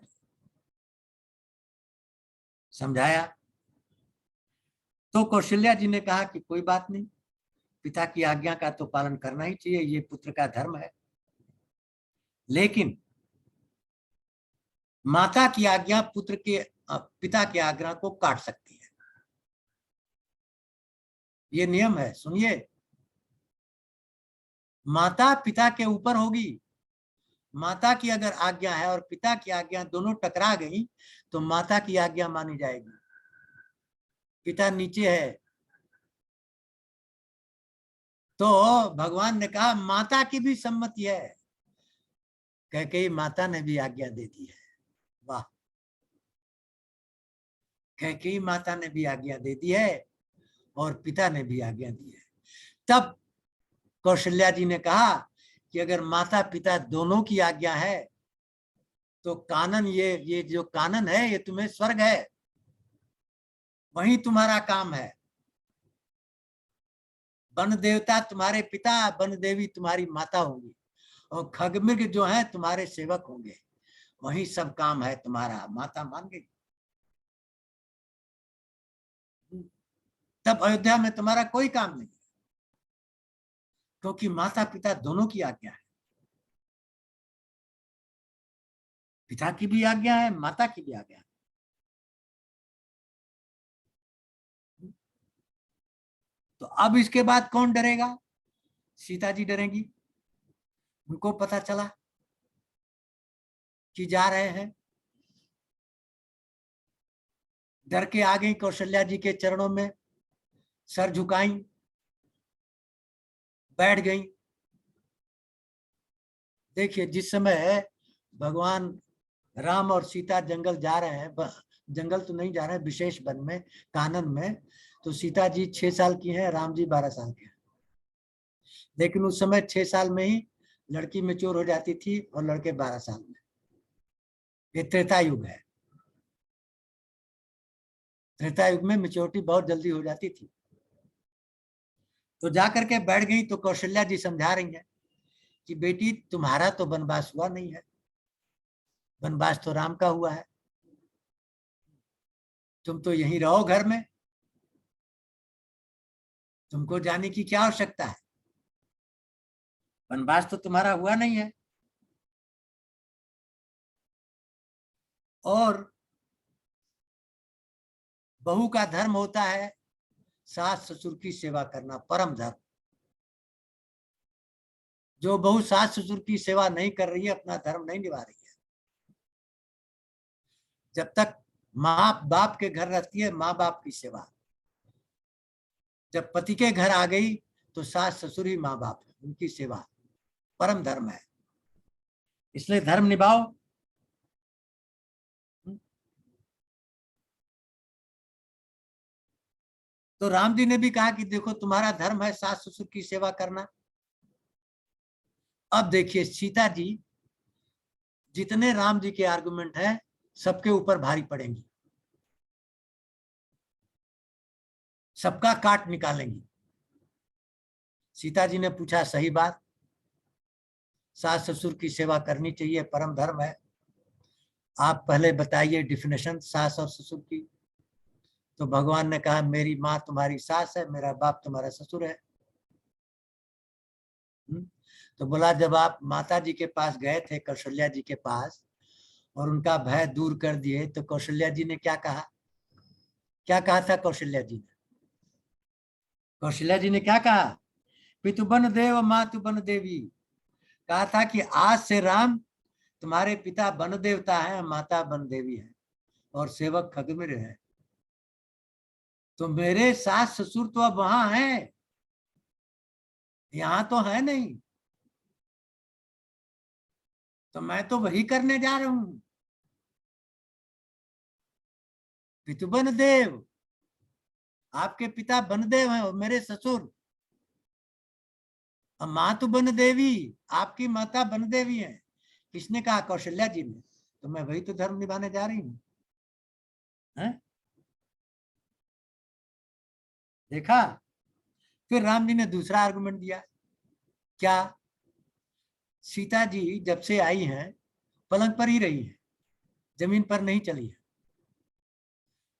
समझाया तो कौशल्या जी ने कहा कि कोई बात नहीं, पिता की आज्ञा का तो पालन करना ही चाहिए, ये पुत्र का धर्म है। लेकिन माता की आज्ञा पुत्र के पिता की आज्ञा को काट सकती है, ये नियम है। सुनिए, माता पिता के ऊपर होगी। माता की अगर आज्ञा है और पिता की आज्ञा दोनों टकरा गई तो माता की आज्ञा मानी जाएगी, पिता नीचे है। तो भगवान ने कहा माता की भी सम्मति है। कैकेयी माता ने भी आज्ञा दे दी है। वाह, कैकेयी माता ने भी आज्ञा दे दी है और पिता ने भी आज्ञा दी है। तब कौशल्या जी ने कहा कि अगर माता पिता दोनों की आज्ञा है तो कानन, ये जो कानन है ये तुम्हें स्वर्ग है, वहीं तुम्हारा काम है। वन देवता तुम्हारे पिता, वन देवी तुम्हारी माता होंगी और खगमृग जो है तुम्हारे सेवक होंगे, वही सब काम है तुम्हारा। माता मान गई। तब अयोध्या में तुम्हारा कोई काम नहीं, क्योंकि माता पिता दोनों की आज्ञा है। पिता की भी आज्ञा है, माता की भी आज्ञा है। तो अब इसके बाद कौन डरेगा? सीता जी डरेंगी। उनको पता चला कि जा रहे हैं, डर के आ गई, कौशल्या जी के चरणों में सर झुकाई, बैठ गई। देखिए, जिस समय भगवान राम और सीता जंगल जा रहे हैं, जंगल तो नहीं जा रहे हैं, विशेष वन में, कानन में, तो सीता जी 6 साल की हैं, राम जी 12 साल के हैं। लेकिन उस समय 6 साल में ही लड़की मैच्योर हो जाती थी और लड़के 12 साल में। ये त्रेता युग है। त्रेता युग में मैच्योरिटी बहुत जल्दी हो जाती थी। तो जाकर के बैठ गई। तो कौशल्या जी समझा रही हैं कि बेटी तुम्हारा तो वनवास हुआ नहीं है, वनवास तो राम का हुआ है। तुम तो यहीं रहो घर में, तुमको जाने की क्या आवश्यकता है, वनवास तो तुम्हारा हुआ नहीं है। और बहू का धर्म होता है सास ससुर की सेवा करना, परम धर्म। जो बहू सास ससुर की सेवा नहीं कर रही है, अपना धर्म नहीं निभा रही है। जब तक माँ बाप के घर रहती है, माँ बाप की सेवा। जब पति के घर आ गई तो सास ससुर ही माँ बाप है, उनकी सेवा परम धर्म है। इसलिए धर्म निभाओ। तो राम जी ने भी कहा कि देखो तुम्हारा धर्म है सास ससुर की सेवा करना। अब देखिए, सीता जी जितने राम जी के आर्गुमेंट हैं सबके ऊपर भारी पड़ेंगी, सबका काट निकालेंगी। सीता जी ने पूछा, सही बात, सास ससुर की सेवा करनी चाहिए, परम धर्म है। आप पहले बताइए डिफिनेशन सास और ससुर की। तो भगवान ने कहा, मेरी माँ तुम्हारी सास है, मेरा बाप तुम्हारा ससुर है। तो बोला, जब आप माता जी के पास गए थे, कौशल्या जी के पास, और उनका भय दूर कर दिए, तो कौशल्या जी ने क्या कहा? क्या कहा था कौशल्या जी ने? कौशल्या जी ने क्या कहा? पितु बन देव मातु बन देवी। कहा था कि आज से राम तुम्हारे पिता वन देवता है, माता वन देवी है और सेवक खगमिर है। तो मेरे सास ससुर तो अब वहां हैं, यहां तो है नहीं, तो मैं तो वही करने जा रहा हूं। पितु बनदेव, आपके पिता बनदेव हैं और मेरे ससुर, और माँ तो बनदेवी, आपकी माता बनदेवी है। किसने कहा? कौशल्या जी ने। तो मैं वही तो धर्म निभाने जा रही हूँ। देखा? फिर राम जी ने दूसरा आर्गुमेंट दिया। क्या? सीता जी जब से आई हैं पलंग पर ही रही है, जमीन पर नहीं चली है।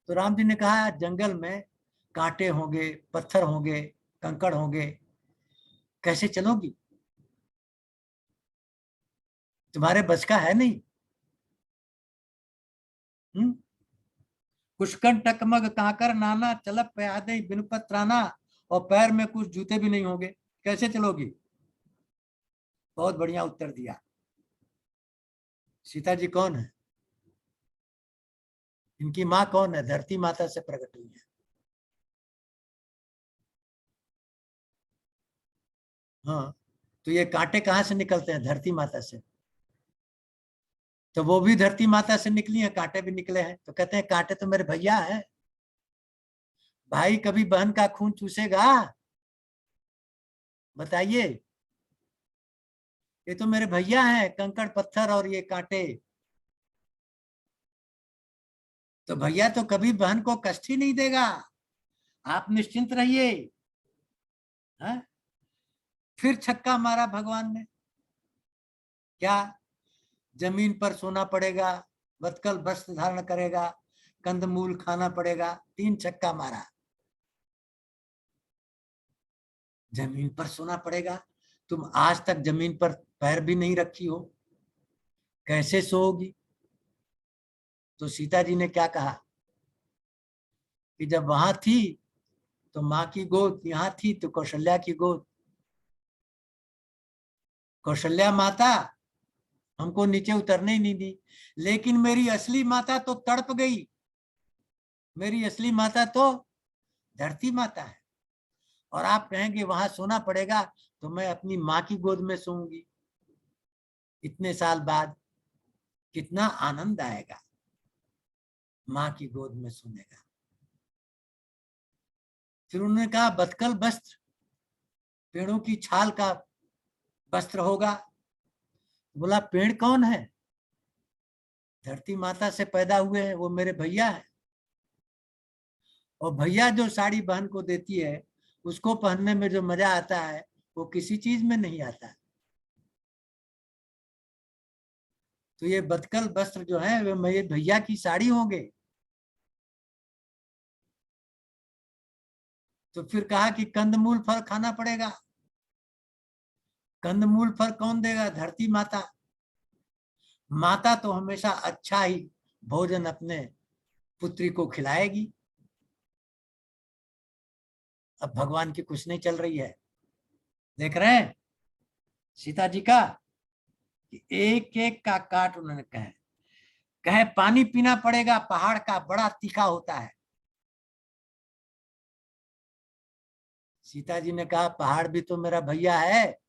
तो राम जी ने कहा जंगल में कांटे होंगे, पत्थर होंगे, कंकड़ होंगे, कैसे चलोगी? तुम्हारे बस का है नहीं। कुशकन टकमग काकर नाना, चलप पे आदे बिन पत्राना, और पैर में कुछ जूते भी नहीं होंगे, कैसे चलोगी? बहुत बढ़िया उत्तर दिया। सीता जी कौन है? इनकी माँ कौन है? धरती माता से प्रकट हुई है। हाँ, तो ये कांटे कहाँ से निकलते हैं? धरती माता से। तो वो भी धरती माता से निकली है, कांटे भी निकले हैं। तो कहते हैं कांटे तो मेरे भैया हैं। भाई कभी बहन का खून चूसेगा? बताइए। ये तो मेरे भैया हैं, कंकड़ पत्थर और ये कांटे। तो भैया तो कभी बहन को कष्ट ही नहीं देगा, आप निश्चिंत रहिए। हाँ? फिर छक्का मारा भगवान ने। क्या? जमीन पर सोना पड़ेगा, वत्कल वस्त्र धारण करेगा, कंदमूल खाना पड़ेगा। 3 छक्का मारा। जमीन पर सोना पड़ेगा? तुम आज तक जमीन पर पैर भी नहीं रखी हो, कैसे सोओगी? तो सीता जी ने क्या कहा कि जब वहां थी तो माँ की गोद, यहाँ थी तो कौशल्या की गोद। कौशल्या माता हमको नीचे उतरने ही नहीं दी, लेकिन मेरी असली माता तो तड़प गई। मेरी असली माता तो धरती माता है। और आप कहेंगे वहां सोना पड़ेगा, तो मैं अपनी माँ की गोद में सोऊंगी। इतने साल बाद कितना आनंद आएगा माँ की गोद में सोने का। फिर उन्होंने कहा बतकल वस्त्र, पेड़ों की छाल का वस्त्र होगा। बोला पेड़ कौन है? धरती माता से पैदा हुए हैं, वो मेरे भैया है। और भैया जो साड़ी बहन को देती है, उसको पहनने में जो मजा आता है वो किसी चीज में नहीं आता। तो ये बतकल वस्त्र जो है वे मेरे भैया की साड़ी होंगे। तो फिर कहा कि कंदमूल फल खाना पड़ेगा। कंदमूल फल कौन देगा? धरती माता। माता तो हमेशा अच्छा ही भोजन अपने पुत्री को खिलाएगी। अब भगवान की कुछ नहीं चल रही है। देख रहे हैं सीता जी का कि एक एक का काट उन्होंने कहे पानी पीना पड़ेगा, पहाड़ का बड़ा तीखा होता है। सीता जी ने कहा पहाड़ भी तो मेरा भैया है,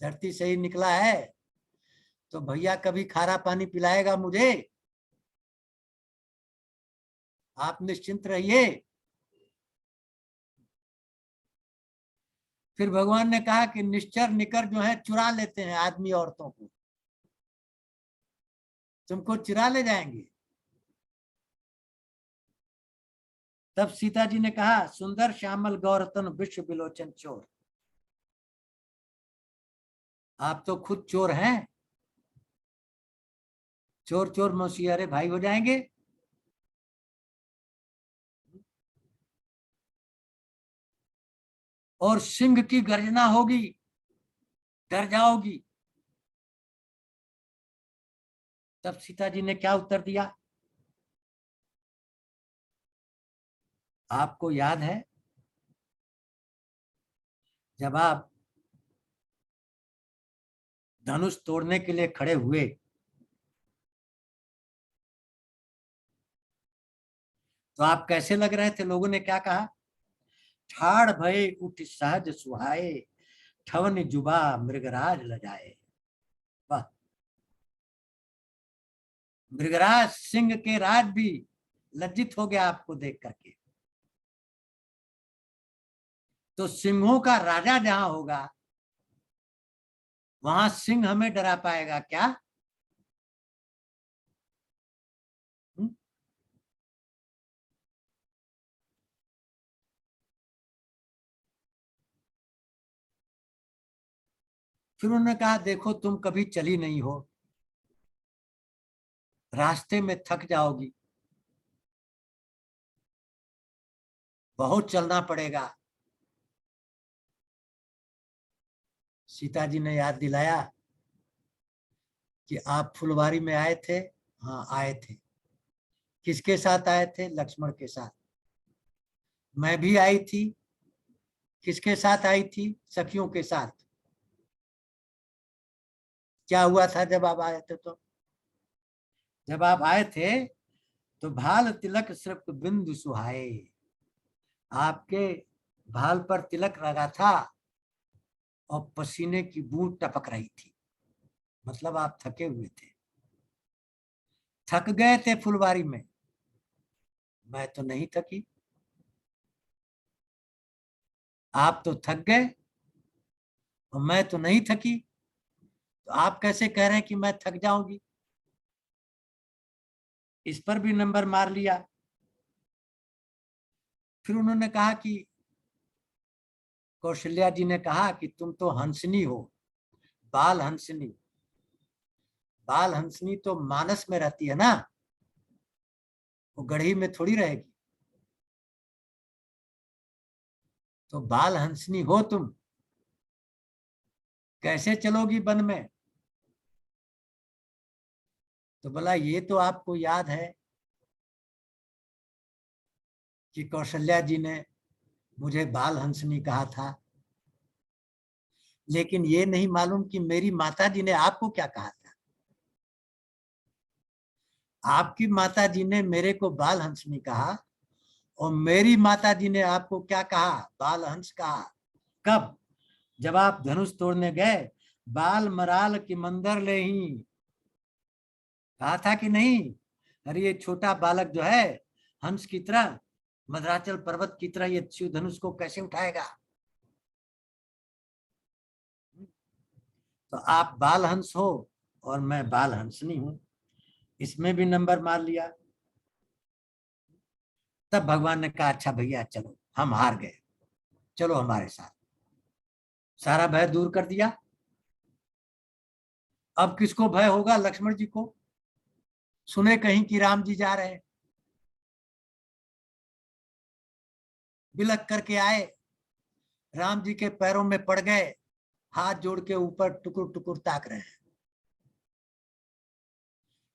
धरती से ही निकला है, तो भैया कभी खारा पानी पिलाएगा मुझे? आप निश्चिंत रहिए। फिर भगवान ने कहा कि निश्चर निकर जो है चुरा लेते हैं आदमी औरतों को, तुमको चुरा ले जाएंगे। तब सीता जी ने कहा सुंदर श्यामल गौरतन विश्व विलोचन चोर। आप तो खुद चोर हैं। चोर चोर मौसियारे भाई हो जाएंगे। और सिंह की गर्जना होगी, डर जाओगी। तब सीता जी ने क्या उत्तर दिया? आपको याद है जब आप धनुष तोड़ने के लिए खड़े हुए तो आप कैसे लग रहे थे? लोगों ने क्या कहा? ठाड़ भय उठ सहज सुहाए, ठवन जुबा मृगराज लजाए। वाह, मृगराज सिंह के राज भी लज्जित हो गया आपको देख करके। तो सिंहों का राजा जहां होगा वहां सिंह हमें डरा पाएगा क्या? फिर उन्होंने कहा देखो तुम कभी चली नहीं हो, रास्ते में थक जाओगी, बहुत चलना पड़ेगा। सीता जी ने याद दिलाया कि आप फुलवारी में आए थे। हाँ आए थे। किसके साथ आए थे? लक्ष्मण के साथ। मैं भी आई थी। किसके साथ आई थी? सखियों के साथ। क्या हुआ था जब आप आए थे? तो जब आप आए थे तो भाल तिलक सिर्फ बिंदु सुहाए, आपके भाल पर तिलक लगा था और पसीने की बूंद टपक रही थी, मतलब आप थके हुए थे। थक गए थे फुलवारी में, मैं तो नहीं थकी। आप तो थक गए और मैं तो नहीं थकी, तो आप कैसे कह रहे हैं कि मैं थक जाऊंगी? इस पर भी नंबर मार लिया। फिर उन्होंने कहा कि कौशल्या जी ने कहा कि तुम तो हंसनी हो, बाल हंसनी। बाल हंसनी तो मानस में रहती है ना, वो गढ़ी में थोड़ी रहेगी। तो बाल हंसनी हो तुम, कैसे चलोगी वन में? तो बोला ये तो आपको याद है कि कौशल्या जी ने मुझे बाल हंसनी कहा था, लेकिन ये नहीं मालूम कि मेरी माता जी ने आपको क्या कहा था। आपकी माता जी ने मेरे को बाल हंसनी कहा और मेरी माता जी ने आपको क्या कहा? बाल हंस कहा। कब? जब आप धनुष तोड़ने गए, बाल मराल की मंदिर ले ही, कहा था कि नहीं? अरे ये छोटा बालक जो है हंस की तरह, मद्राचल पर्वत की तरह ये शिव धनुष को कैसे उठाएगा? तो आप बाल हंस हो और मैं बाल हंसनी हूं, इसमें भी नंबर मार लिया। तब भगवान ने कहा अच्छा भैया चलो, हम हार गए, चलो हमारे साथ। सारा भय दूर कर दिया। अब किसको भय होगा? लक्ष्मण जी को। सुने कहीं कि राम जी जा रहे हैं, बिलख करके आए, राम जी के पैरों में पड़ गए, हाथ जोड़ के ऊपर टुकुर टुकुर ताक रहे हैं।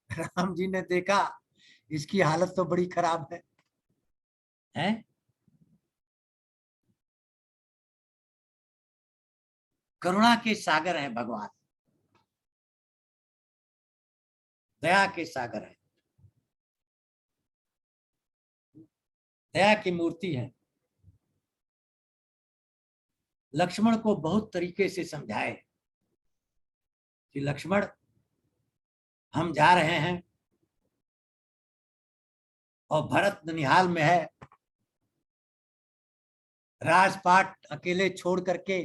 राम जी ने देखा इसकी हालत तो बड़ी खराब है, हैं? करुणा के सागर है भगवान, दया के सागर है, दया की मूर्ति है। लक्ष्मण को बहुत तरीके से समझाए कि लक्ष्मण हम जा रहे हैं और भरत ननिहाल में है, राजपाट अकेले छोड़ करके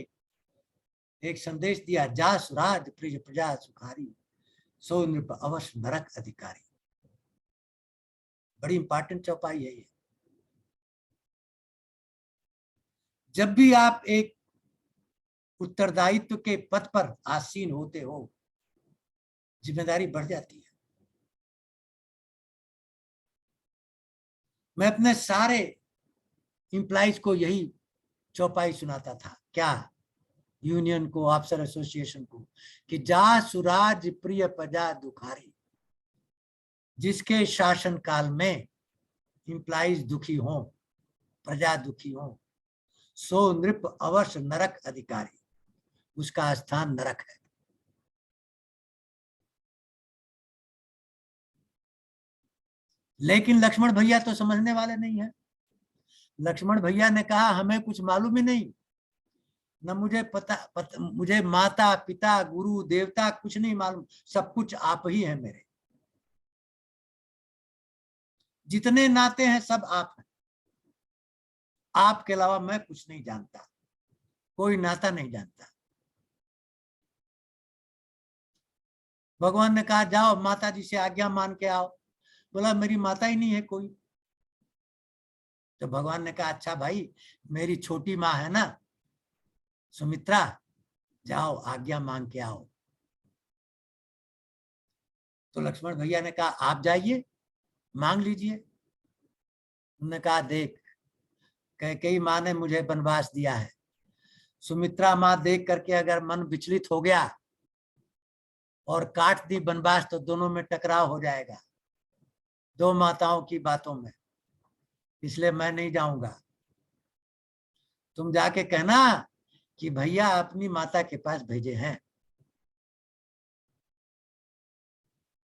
एक संदेश दिया, जा सुराज प्रिय प्रजा सुखारी, सो नृप अवश्य नरक अधिकारी। बड़ी इंपॉर्टेंट चौपाई है ये। जब भी आप एक उत्तरदायित्व के पद पर आसीन होते हो, जिम्मेदारी बढ़ जाती है। मैं अपने सारे इंप्लाइज को यही चौपाई सुनाता था, क्या? यूनियन को, ऑफिसर एसोसिएशन को, कि जा सुराज प्रिय प्रजा दुखारी, जिसके शासन काल में इंप्लाइज दुखी हो, प्रजा दुखी हो, सो नृप अवश्य नरक अधिकारी, उसका स्थान नरक है। लेकिन लक्ष्मण भैया तो समझने वाले नहीं है। लक्ष्मण भैया ने कहा हमें कुछ मालूम ही नहीं, न मुझे मुझे माता पिता गुरु देवता कुछ नहीं मालूम, सब कुछ आप ही हैं मेरे। जितने नाते हैं सब आप हैं, आपके अलावा मैं कुछ नहीं जानता, कोई नाता नहीं जानता। भगवान ने कहा जाओ माता जी से आज्ञा मान के आओ। बोला मेरी माता ही नहीं है कोई। तो भगवान ने कहा अच्छा भाई, मेरी छोटी माँ है ना सुमित्रा, जाओ आज्ञा मांग के आओ। तो लक्ष्मण भैया ने कहा आप जाइए मांग लीजिए। उन्होंने कहा देख, कैकेयी माँ ने मुझे वनवास दिया है, सुमित्रा माँ देख करके अगर मन विचलित हो गया और काट दी वनवास तो दोनों में टकराव हो जाएगा, दो माताओं की बातों में, इसलिए मैं नहीं जाऊंगा। तुम जाके कहना कि भैया अपनी माता के पास भेजे हैं।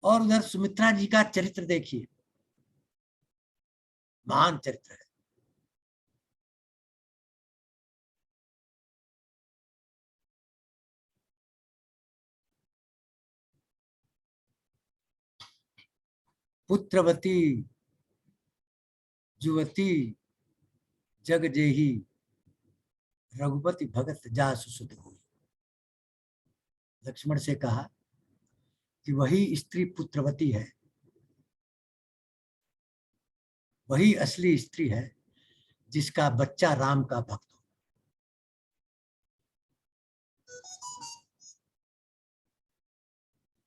और उधर सुमित्रा जी का चरित्र देखिए, महान चरित्र है। पुत्रवती जुवती जग जेही, रघुपति भगत जासु सुध होई। लक्ष्मण से कहा कि वही स्त्री पुत्रवती है, वही असली स्त्री है जिसका बच्चा राम का भक्त हो।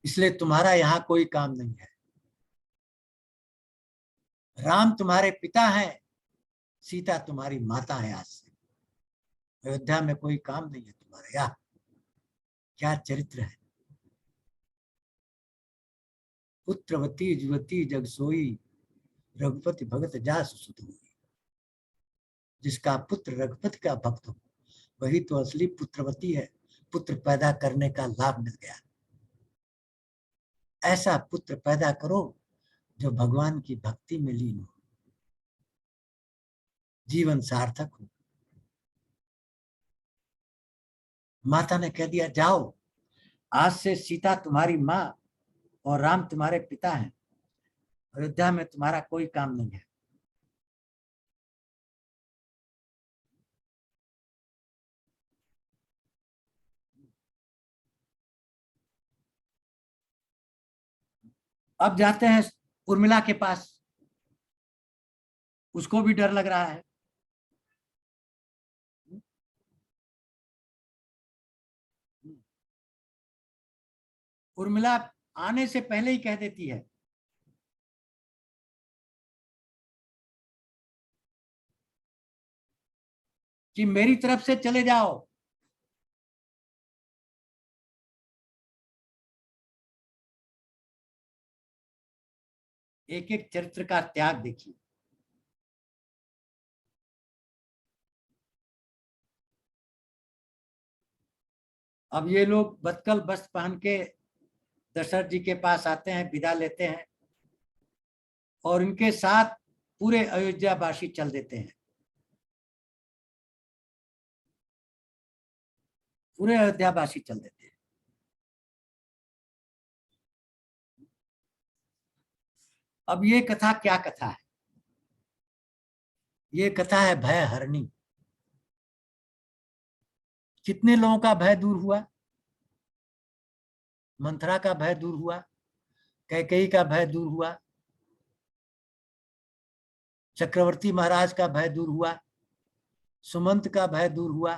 इसलिए तुम्हारा यहां कोई काम नहीं है। राम तुम्हारे पिता हैं, सीता तुम्हारी माता है। आज से अयोध्या में कोई काम नहीं है तुम्हारा। यहाँ क्या चरित्र है। पुत्रवती जुवती जग सोई, रघुपति भगत जासु सुध होई। जिसका पुत्र रघुपति का भक्त हो वही तो असली पुत्रवती है। पुत्र पैदा करने का लाभ मिल गया। ऐसा पुत्र पैदा करो जो भगवान की भक्ति में लीन हो, जीवन सार्थक हो। माता ने कह दिया जाओ, आज से सीता तुम्हारी माँ और राम तुम्हारे पिता हैं, अयोध्या में तुम्हारा कोई काम नहीं है। अब जाते हैं उर्मिला के पास, उसको भी डर लग रहा है। उर्मिला आने से पहले ही कह देती है कि मेरी तरफ से चले जाओ। एक एक चरित्र का त्याग देखिए। अब ये लोग बदकल वस्त्र पहन के दशरथ जी के पास आते हैं, विदा लेते हैं और इनके साथ पूरे अयोध्या वासी चल देते हैं। पूरे अयोध्या वासी चल देते हैं। अब ये कथा क्या कथा है? ये कथा है भय हरणी। कितने लोगों का भय दूर हुआ? मंथरा का भय दूर हुआ, कैकेयी का भय दूर हुआ, चक्रवर्ती महाराज का भय दूर हुआ, सुमंत का भय दूर हुआ,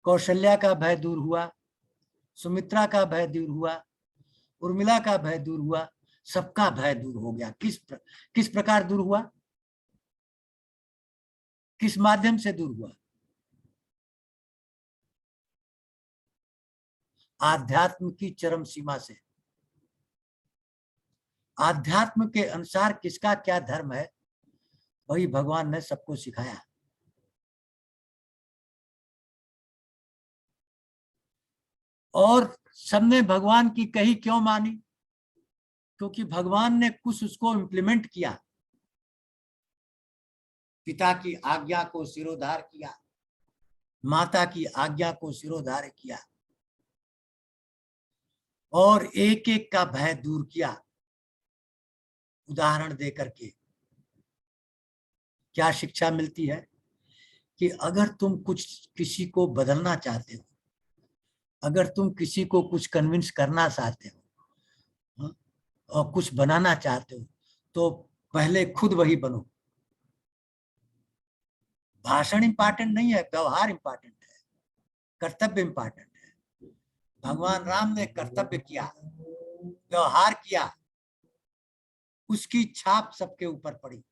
कौशल्या का भय दूर हुआ, सुमित्रा का भय दूर हुआ, उर्मिला का भय दूर हुआ। सबका भय दूर हो गया। किस प्रकार दूर हुआ? किस माध्यम से दूर हुआ? आध्यात्म की चरम सीमा से। आध्यात्म के अनुसार किसका क्या धर्म है वही भगवान ने सबको सिखाया। और सबने भगवान की कही क्यों मानी? क्योंकि भगवान ने कुछ उसको इम्प्लीमेंट किया, पिता की आज्ञा को सिरोधार किया। माता की आज्ञा को सिरोधार्य किया और एक एक का भय दूर किया। उदाहरण दे करके क्या शिक्षा मिलती है कि अगर तुम कुछ किसी को बदलना चाहते हो, अगर तुम किसी को कुछ कन्विंस करना चाहते हो, हाँ, और कुछ बनाना चाहते हो, तो पहले खुद वही बनो। भाषण इंपॉर्टेंट नहीं है, व्यवहार इंपॉर्टेंट है, कर्तव्य इंपॉर्टेंट है। भगवान राम ने कर्तव्य किया, व्यवहार किया, उसकी छाप सबके ऊपर पड़ी।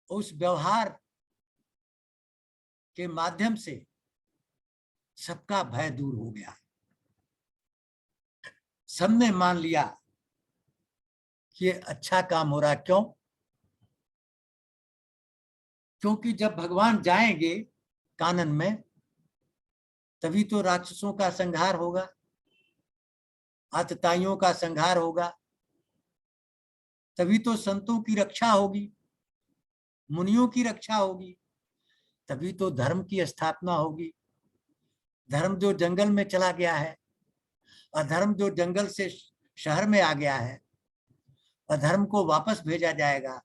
उस व्यवहार के माध्यम से सबका भय दूर हो गया। सबने मान लिया कि ये अच्छा काम हो रहा। क्यों? क्योंकि जब भगवान जाएंगे कानन में, तभी तो राक्षसों का संहार होगा, आतताइयों का संहार होगा, तभी तो संतों की रक्षा होगी, मुनियों की रक्षा होगी, तभी तो धर्म की स्थापना होगी। धर्म जो जंगल में चला गया है, अधर्म जो जंगल से शहर में आ गया है, अधर्म को वापस भेजा जाएगा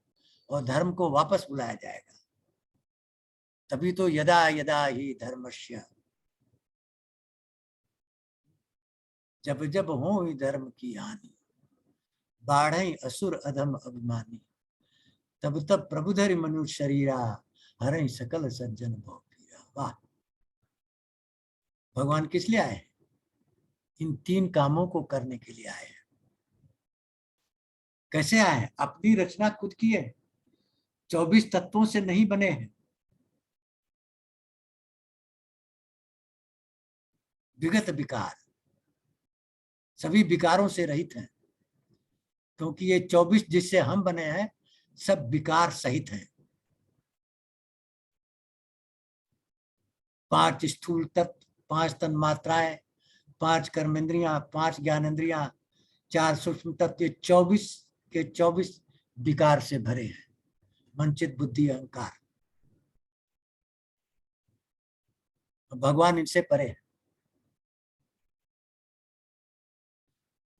और धर्म को वापस बुलाया जाएगा। तभी तो यदा यदा ही धर्मस्य, जब जब हो ही धर्म की हानि, बाढ़े असुर अधम अभिमानी, तब तब प्रभु धरि मनुष्य शरीरा, हरे सकल सज्जन भव पीरा। वाह! भगवान किस लिए आए? इन तीन कामों को करने के लिए आए। कैसे आए? अपनी रचना खुद की है, 24 तत्वों से नहीं बने हैं। विगत विकार, सभी विकारों से रहित हैं, क्योंकि ये 24 जिससे हम बने हैं सब विकार सहित हैं। 5 स्थूल तत्व, 5 तन मात्राएं, 5 कर्मेंद्रियां, 5 ज्ञानेंद्रियां, 4 सूक्ष्म तत्व, 24 के 24 विकार से भरे हैं। वंचित बुद्धि अहंकार, भगवान इनसे परे है।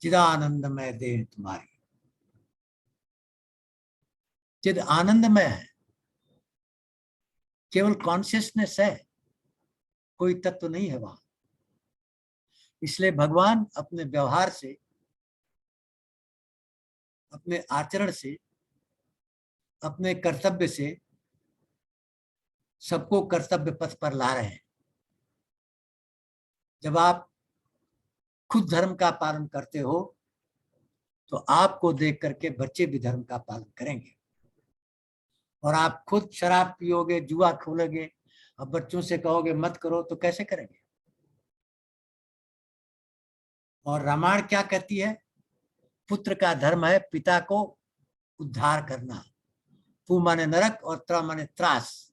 चिदानंदमय देह तुम्हारी, चिद आनंदमय है, केवल कॉन्शियसनेस है, कोई तत्व नहीं है वहां। इसलिए भगवान अपने व्यवहार से, अपने आचरण से, अपने कर्तव्य से सबको कर्तव्य पथ पर ला रहे हैं। जब आप खुद धर्म का पालन करते हो तो आपको देख करके बच्चे भी धर्म का पालन करेंगे। और आप खुद शराब पियोगे, जुआ खोलोगे और बच्चों से कहोगे मत करो, तो कैसे करेंगे? और रामायण क्या कहती है? पुत्र का धर्म है पिता को उद्धार करना। पू माने नरक और त्र माने त्रास।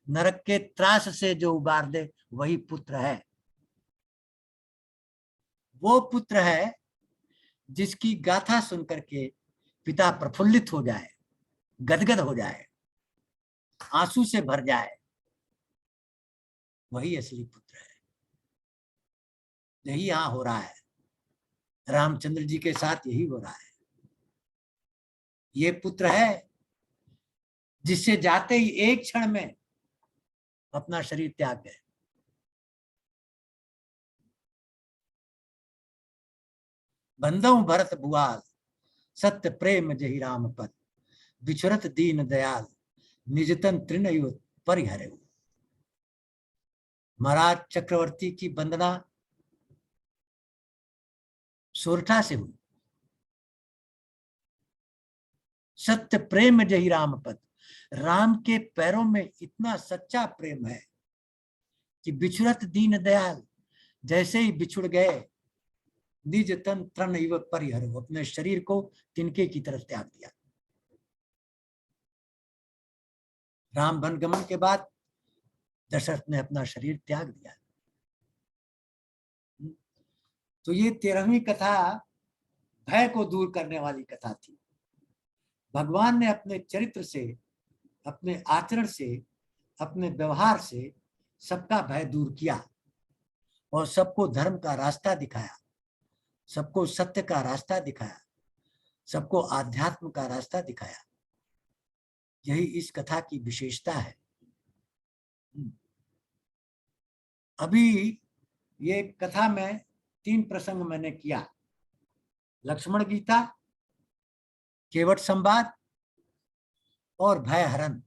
नरक के त्रास से जो उबार दे वही पुत्र है। वो पुत्र है जिसकी गाथा सुन करके पिता प्रफुल्लित हो जाए, गदगद हो जाए, आंसू से भर जाए, वही असली पुत्र है। यही यहां हो रहा है, रामचंद्र जी के साथ यही हो रहा है। ये पुत्र है जिससे जाते ही एक क्षण में अपना शरीर त्याग गए। बंदऊ भरत भुआल, सत्य प्रेम जहि राम पद, बिछुरत दीन दयाल, निजतन तृणयु परिहरे। महाराज चक्रवर्ती की वंदना सोरठा से हुई। सत्य प्रेम जहि राम पद, राम के पैरों में इतना सच्चा प्रेम है कि बिछुरत दीन दयाल, जैसे ही बिछुड़ गए, निज तन तृण इव परिहर, अपने शरीर को तिनके की तरफ त्याग दिया। राम वनगमन के बाद दशरथ ने अपना शरीर त्याग दिया। तो ये 13वीं कथा भय को दूर करने वाली कथा थी। भगवान ने अपने चरित्र से, अपने आचरण से, अपने व्यवहार से सबका भय दूर किया और सबको धर्म का रास्ता दिखाया, सबको सत्य का रास्ता दिखाया, सबको आध्यात्म का रास्ता दिखाया। यही इस कथा की विशेषता है। अभी ये कथा में 3 प्रसंग मैंने किया, लक्ष्मण गीता, केवट संवाद और भय हरण।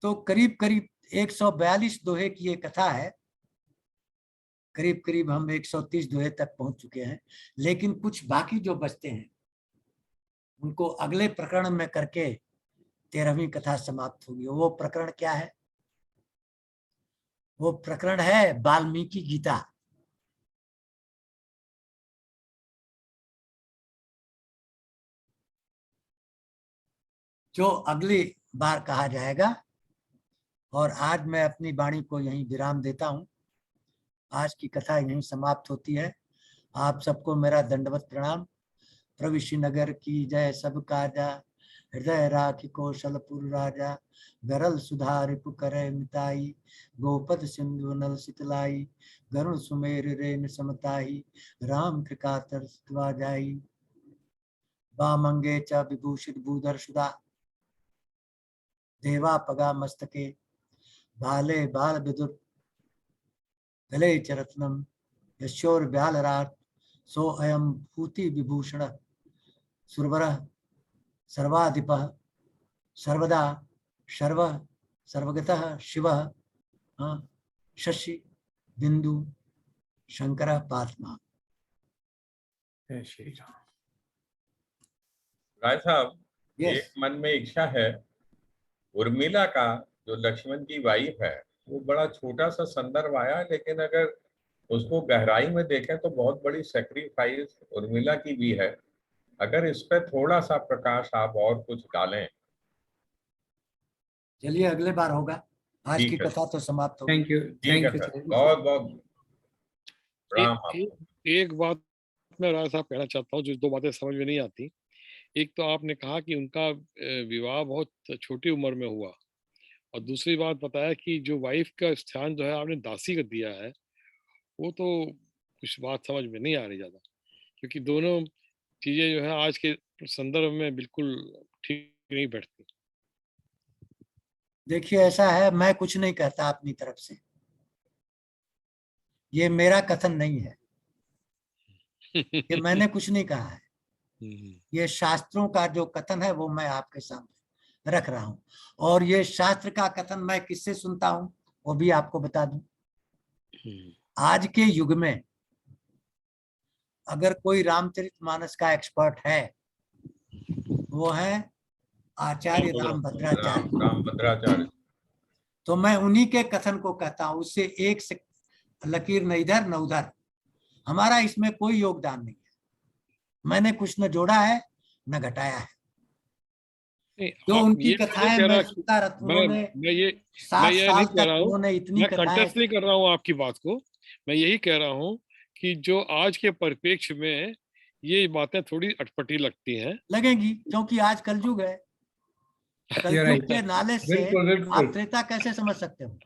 तो करीब करीब 142 दोहे की ये कथा है। करीब करीब हम 130 दोहे तक पहुंच चुके हैं, लेकिन कुछ बाकी जो बचते हैं उनको अगले प्रकरण में करके 13वीं कथा समाप्त होगी। वो प्रकरण क्या है? वो प्रकरण है वाल्मीकि गीता। जो अगली बार कहा जाएगा। और आज मैं अपनी वाणी को यहीं विराम देता हूं। आज की कथा यहीं समाप्त होती है। आप सबको मेरा दंडवत प्रणाम। प्रभु श्रीनगर की जय, सब काजा हृदय राखी कौशलपुर राजा, गरल सुधा रिपु करे मिताई, गोपद सिंधु नल सितलाई, गरुण सुमेर रेन समताई, राम कृपा तरसवा जाई, वामंगे च विभूषित भूधर सुधा, देवा पगा मस्तके, भाले बाल विदुर, गले चरत्नम, यशोर ब्याल रात, सो अयम भूति विभूषण, सुरवर सर्वाधिप, सर्वदा सर्व सर्वगतः शिव, शशि बिंदु शंकर पात्मा। जय श्री राम। राय साहब, Yes. एक मन में इच्छा है, उर्मिला का जो लक्ष्मण की वाइफ है वो बड़ा छोटा सा संदर्भ आया, लेकिन अगर उसको गहराई में देखें तो बहुत बड़ी सेक्रीफाइस उर्मिला की भी है। अगर इस पे थोड़ा सा प्रकाश आप और कुछ डालें। चलिए अगले बार होगा। आज ठीक की है। कथा तो समाप्त होगी। थैंक यू, ठीक है थैंक सर, यू। बहुत बहुत प्रणाम आपको। एक बात मैं राय साहब कहना चाहता हूँ, जो 2 बातें समझ में नहीं आती। एक तो आपने कहा कि उनका विवाह बहुत छोटी उम्र में हुआ, और दूसरी बात बताया कि जो वाइफ का स्थान जो है आपने दासी का दिया है, वो तो कुछ बात समझ में नहीं आ रही ज्यादा, क्योंकि दोनों चीजें जो है आज के संदर्भ में बिल्कुल ठीक नहीं बैठती। देखिए ऐसा है, मैं कुछ नहीं कहता अपनी तरफ से, ये मेरा कथन नहीं है, ये मैंने कुछ नहीं कहा है, ये शास्त्रों का जो कथन है वो मैं आपके सामने रख रहा हूं। और ये शास्त्र का कथन मैं किससे सुनता हूं वो भी आपको बता दूं। आज के युग में अगर कोई रामचरितमानस का एक्सपर्ट है वो है आचार्य रामभद्राचार्य। रामभद्राचार्य। तो मैं उन्हीं के कथन को कहता हूं, उससे एक से लकीर न इधर न उधर, हमारा इसमें कोई योगदान नहीं है। मैंने कुछ न जोड़ा है न घटाया है। जो आप उनकी ये नहीं कथाएं कह मैं रहा, सुनता रहता, उन्होंने मैं ये 60 नहीं साल कह तक रहा हूँ, उन्होंने इतनी मैं कथाएं। कंटेस्ट नहीं कर रहा हूँ आपकी बात को। मैं यही कह रहा हूँ कि जो आज के परिप्रेक्ष्य में ये बातें थोड़ी अटपटी लगती हैं। लगेंगी क्योंकि आज कलयुग है। कलयुग के नाले से बिल्कुल बिल्कुल। आप त्रेता कैसे समझ सकते हो?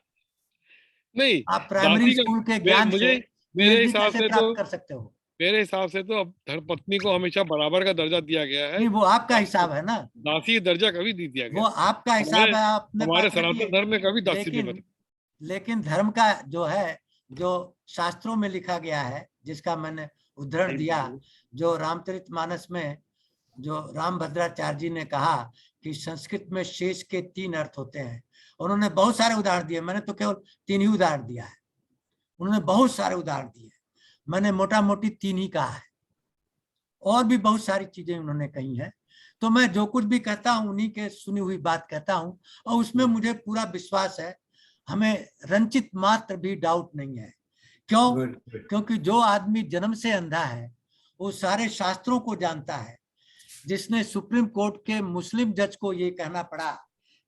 नहीं, आप प्राइमरी दासी का स्कूल के ज्ञान से मुझे मेरे पीएचडी हिसाब कैसे से प्राप्त तो कर सकते हो? मेरे हिसाब से तो अब धर्मपत्नी को हमेशा बराबर का दर्जा दिया गया है। नहीं, वो आपका हिसाब है ना, दासी दर्जा कभी नहीं दिया वो गया। आपका हिसाब है, आप अपने हमारे पास रखिए। सनातन धर्म में कभी दासी नहीं लेकिन बता। लेकिन धर्म का जो है, जो शास्त्रों में लिखा गया है, जिसका मैंने उदाहरण दिया, जो रामचरितमानस में जो रामभद्राचार्य जी ने कहा कि संस्कृत में शेष के 3 अर्थ होते हैं। उन्होंने बहुत सारे उदाहरण दिए, मैंने तो केवल 3 ही उदाहरण दिया है। उन्होंने बहुत सारे उदाहरण दिए, मैंने मोटा मोटी 3 ही कहा है। और भी बहुत सारी चीजें उन्होंने कही हैं। तो मैं जो कुछ भी कहता हूं उन्हीं के सुनी हुई बात कहता हूं, और उसमें मुझे पूरा विश्वास है। हमें रंचित मात्र भी डाउट नहीं है। क्यों? क्योंकि जो आदमी जन्म से अंधा है वो सारे शास्त्रों को जानता है। जिसने सुप्रीम कोर्ट के मुस्लिम जज को ये कहना पड़ा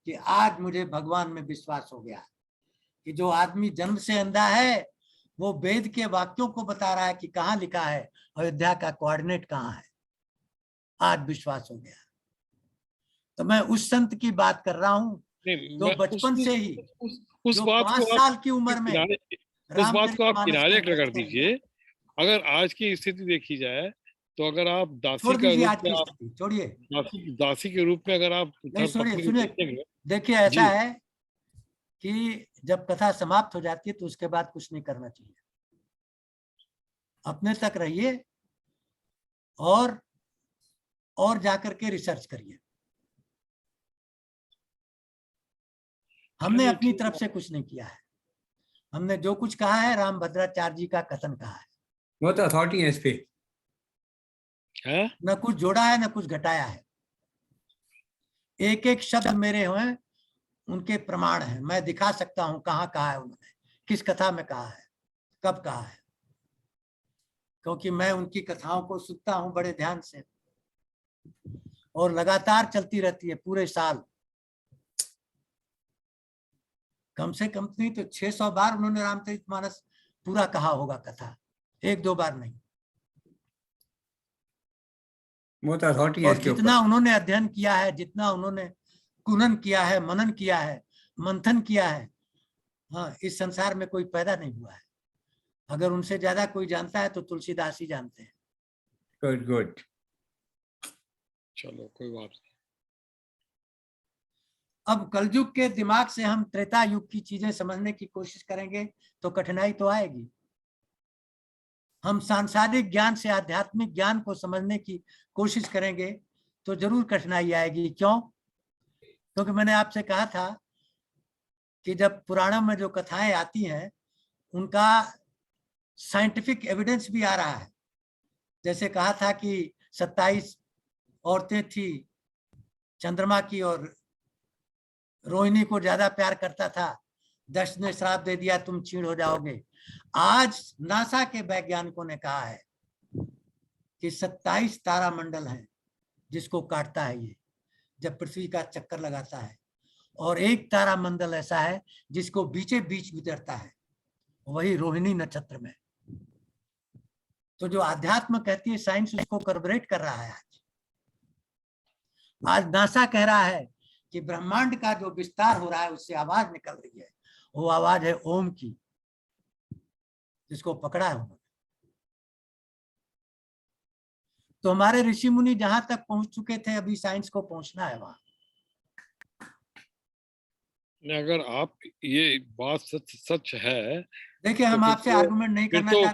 कि आज मुझे भगवान में विश्वास हो गया, कि जो आदमी जन्म से अंधा है वो वेद के वाक्यों को बता रहा है कि कहाँ लिखा है अयोध्या का कोऑर्डिनेट कहाँ है। आज विश्वास हो गया। तो मैं उस संत की बात कर रहा हूँ नहीं, जो मैं बचपन से ही उस जो बात 5 को आप साल की उम्र में किनारे उस बात को आप रामचरितमानस किनारे को कर कर दीजिए। अगर आज की स्थिति देखी जाए तो अगर आप दासी छोड़ का दीजिए रूप आज में की आप स्थिति, छोड़िए, दासी के रूप में अगर आप नहीं धर्मपत्नी को सुनिए, देखेंगे। देखिए ऐसा जी। है कि जब कथा समाप्त हो जाती है तो उसके बाद कुछ नहीं करना चाहिए, अपने तक रहिए और जाकर के रिसर्च करिए। हमने चलिए, अपनी ठीक तरफ है। से कुछ नहीं किया है, हमने जो कुछ कहा है रामभद्राचार्य जी का कथन कहा है, वो तो अथॉरिटी है इस पे। हैं? न कुछ जोड़ा है न कुछ घटाया है, एक एक शब्द मेरे हुए उनके प्रमाण है, मैं दिखा सकता हूं कहाँ कहा है उन्होंने, किस कथा में कहा है, कब कहा है, क्योंकि मैं उनकी कथाओं को सुनता हूं बड़े ध्यान से और लगातार चलती रहती है पूरे साल। कम से कम नहीं तो 600 बार उन्होंने रामचरितमानस पूरा कहा होगा कथा, 1-2 बार नहीं। वो तो अथॉरिटी है और इसके ऊपर। जितना उन्होंने अध्ययन किया है, जितना उन्होंने कुनन किया है, मनन किया है, मंथन किया है, हाँ, इस संसार में कोई पैदा नहीं हुआ है। अगर उनसे ज्यादा कोई जानता है तो तुलसीदास ही जानते हैं। Good good. चलो, कोई बात नहीं। अब कलयुग के दिमाग से हम त्रेता युग की चीजें समझने की कोशिश करेंगे तो कठिनाई तो आएगी। हम सांसारिक ज्ञान से आध्यात्मिक ज्ञान को समझने की कोशिश करेंगे तो जरूर कठिनाई आएगी। क्यों? क्योंकि मैंने आपसे कहा था कि जब पुराणों में जो कथाएं आती हैं उनका साइंटिफिक एविडेंस भी आ रहा है। जैसे कहा था कि 27 औरतें थी चंद्रमा की और रोहिणी को ज्यादा प्यार करता था, 10 ने श्राप दे दिया तुम चीड़ हो जाओगे। आज नासा के वैज्ञानिकों ने कहा है कि 27 तारामंडल हैं जिसको काटता है ये जब पृथ्वी का चक्कर लगाता है, और एक तारामंडल ऐसा है जिसको बीचे बीच गुजरता है, वही रोहिणी नक्षत्र में। तो जो आध्यात्म कहती है साइंस उसको करबरेट कर रहा है। आज नासा कह रहा है कि ब्रह्मांड का जो विस्तार हो रहा है उससे आवाज निकल रही है, वो आवाज है ओम की, जिसको पकड़ा है उन्होंने। तो हमारे ऋषि मुनि जहां तक पहुंच चुके थे अभी साइंस को पहुंचना है वहां। अगर आप ये बात सच है देखिए हम तो फिर आपसे तो आर्गुमेंट नहीं फिर करना तो चाहते।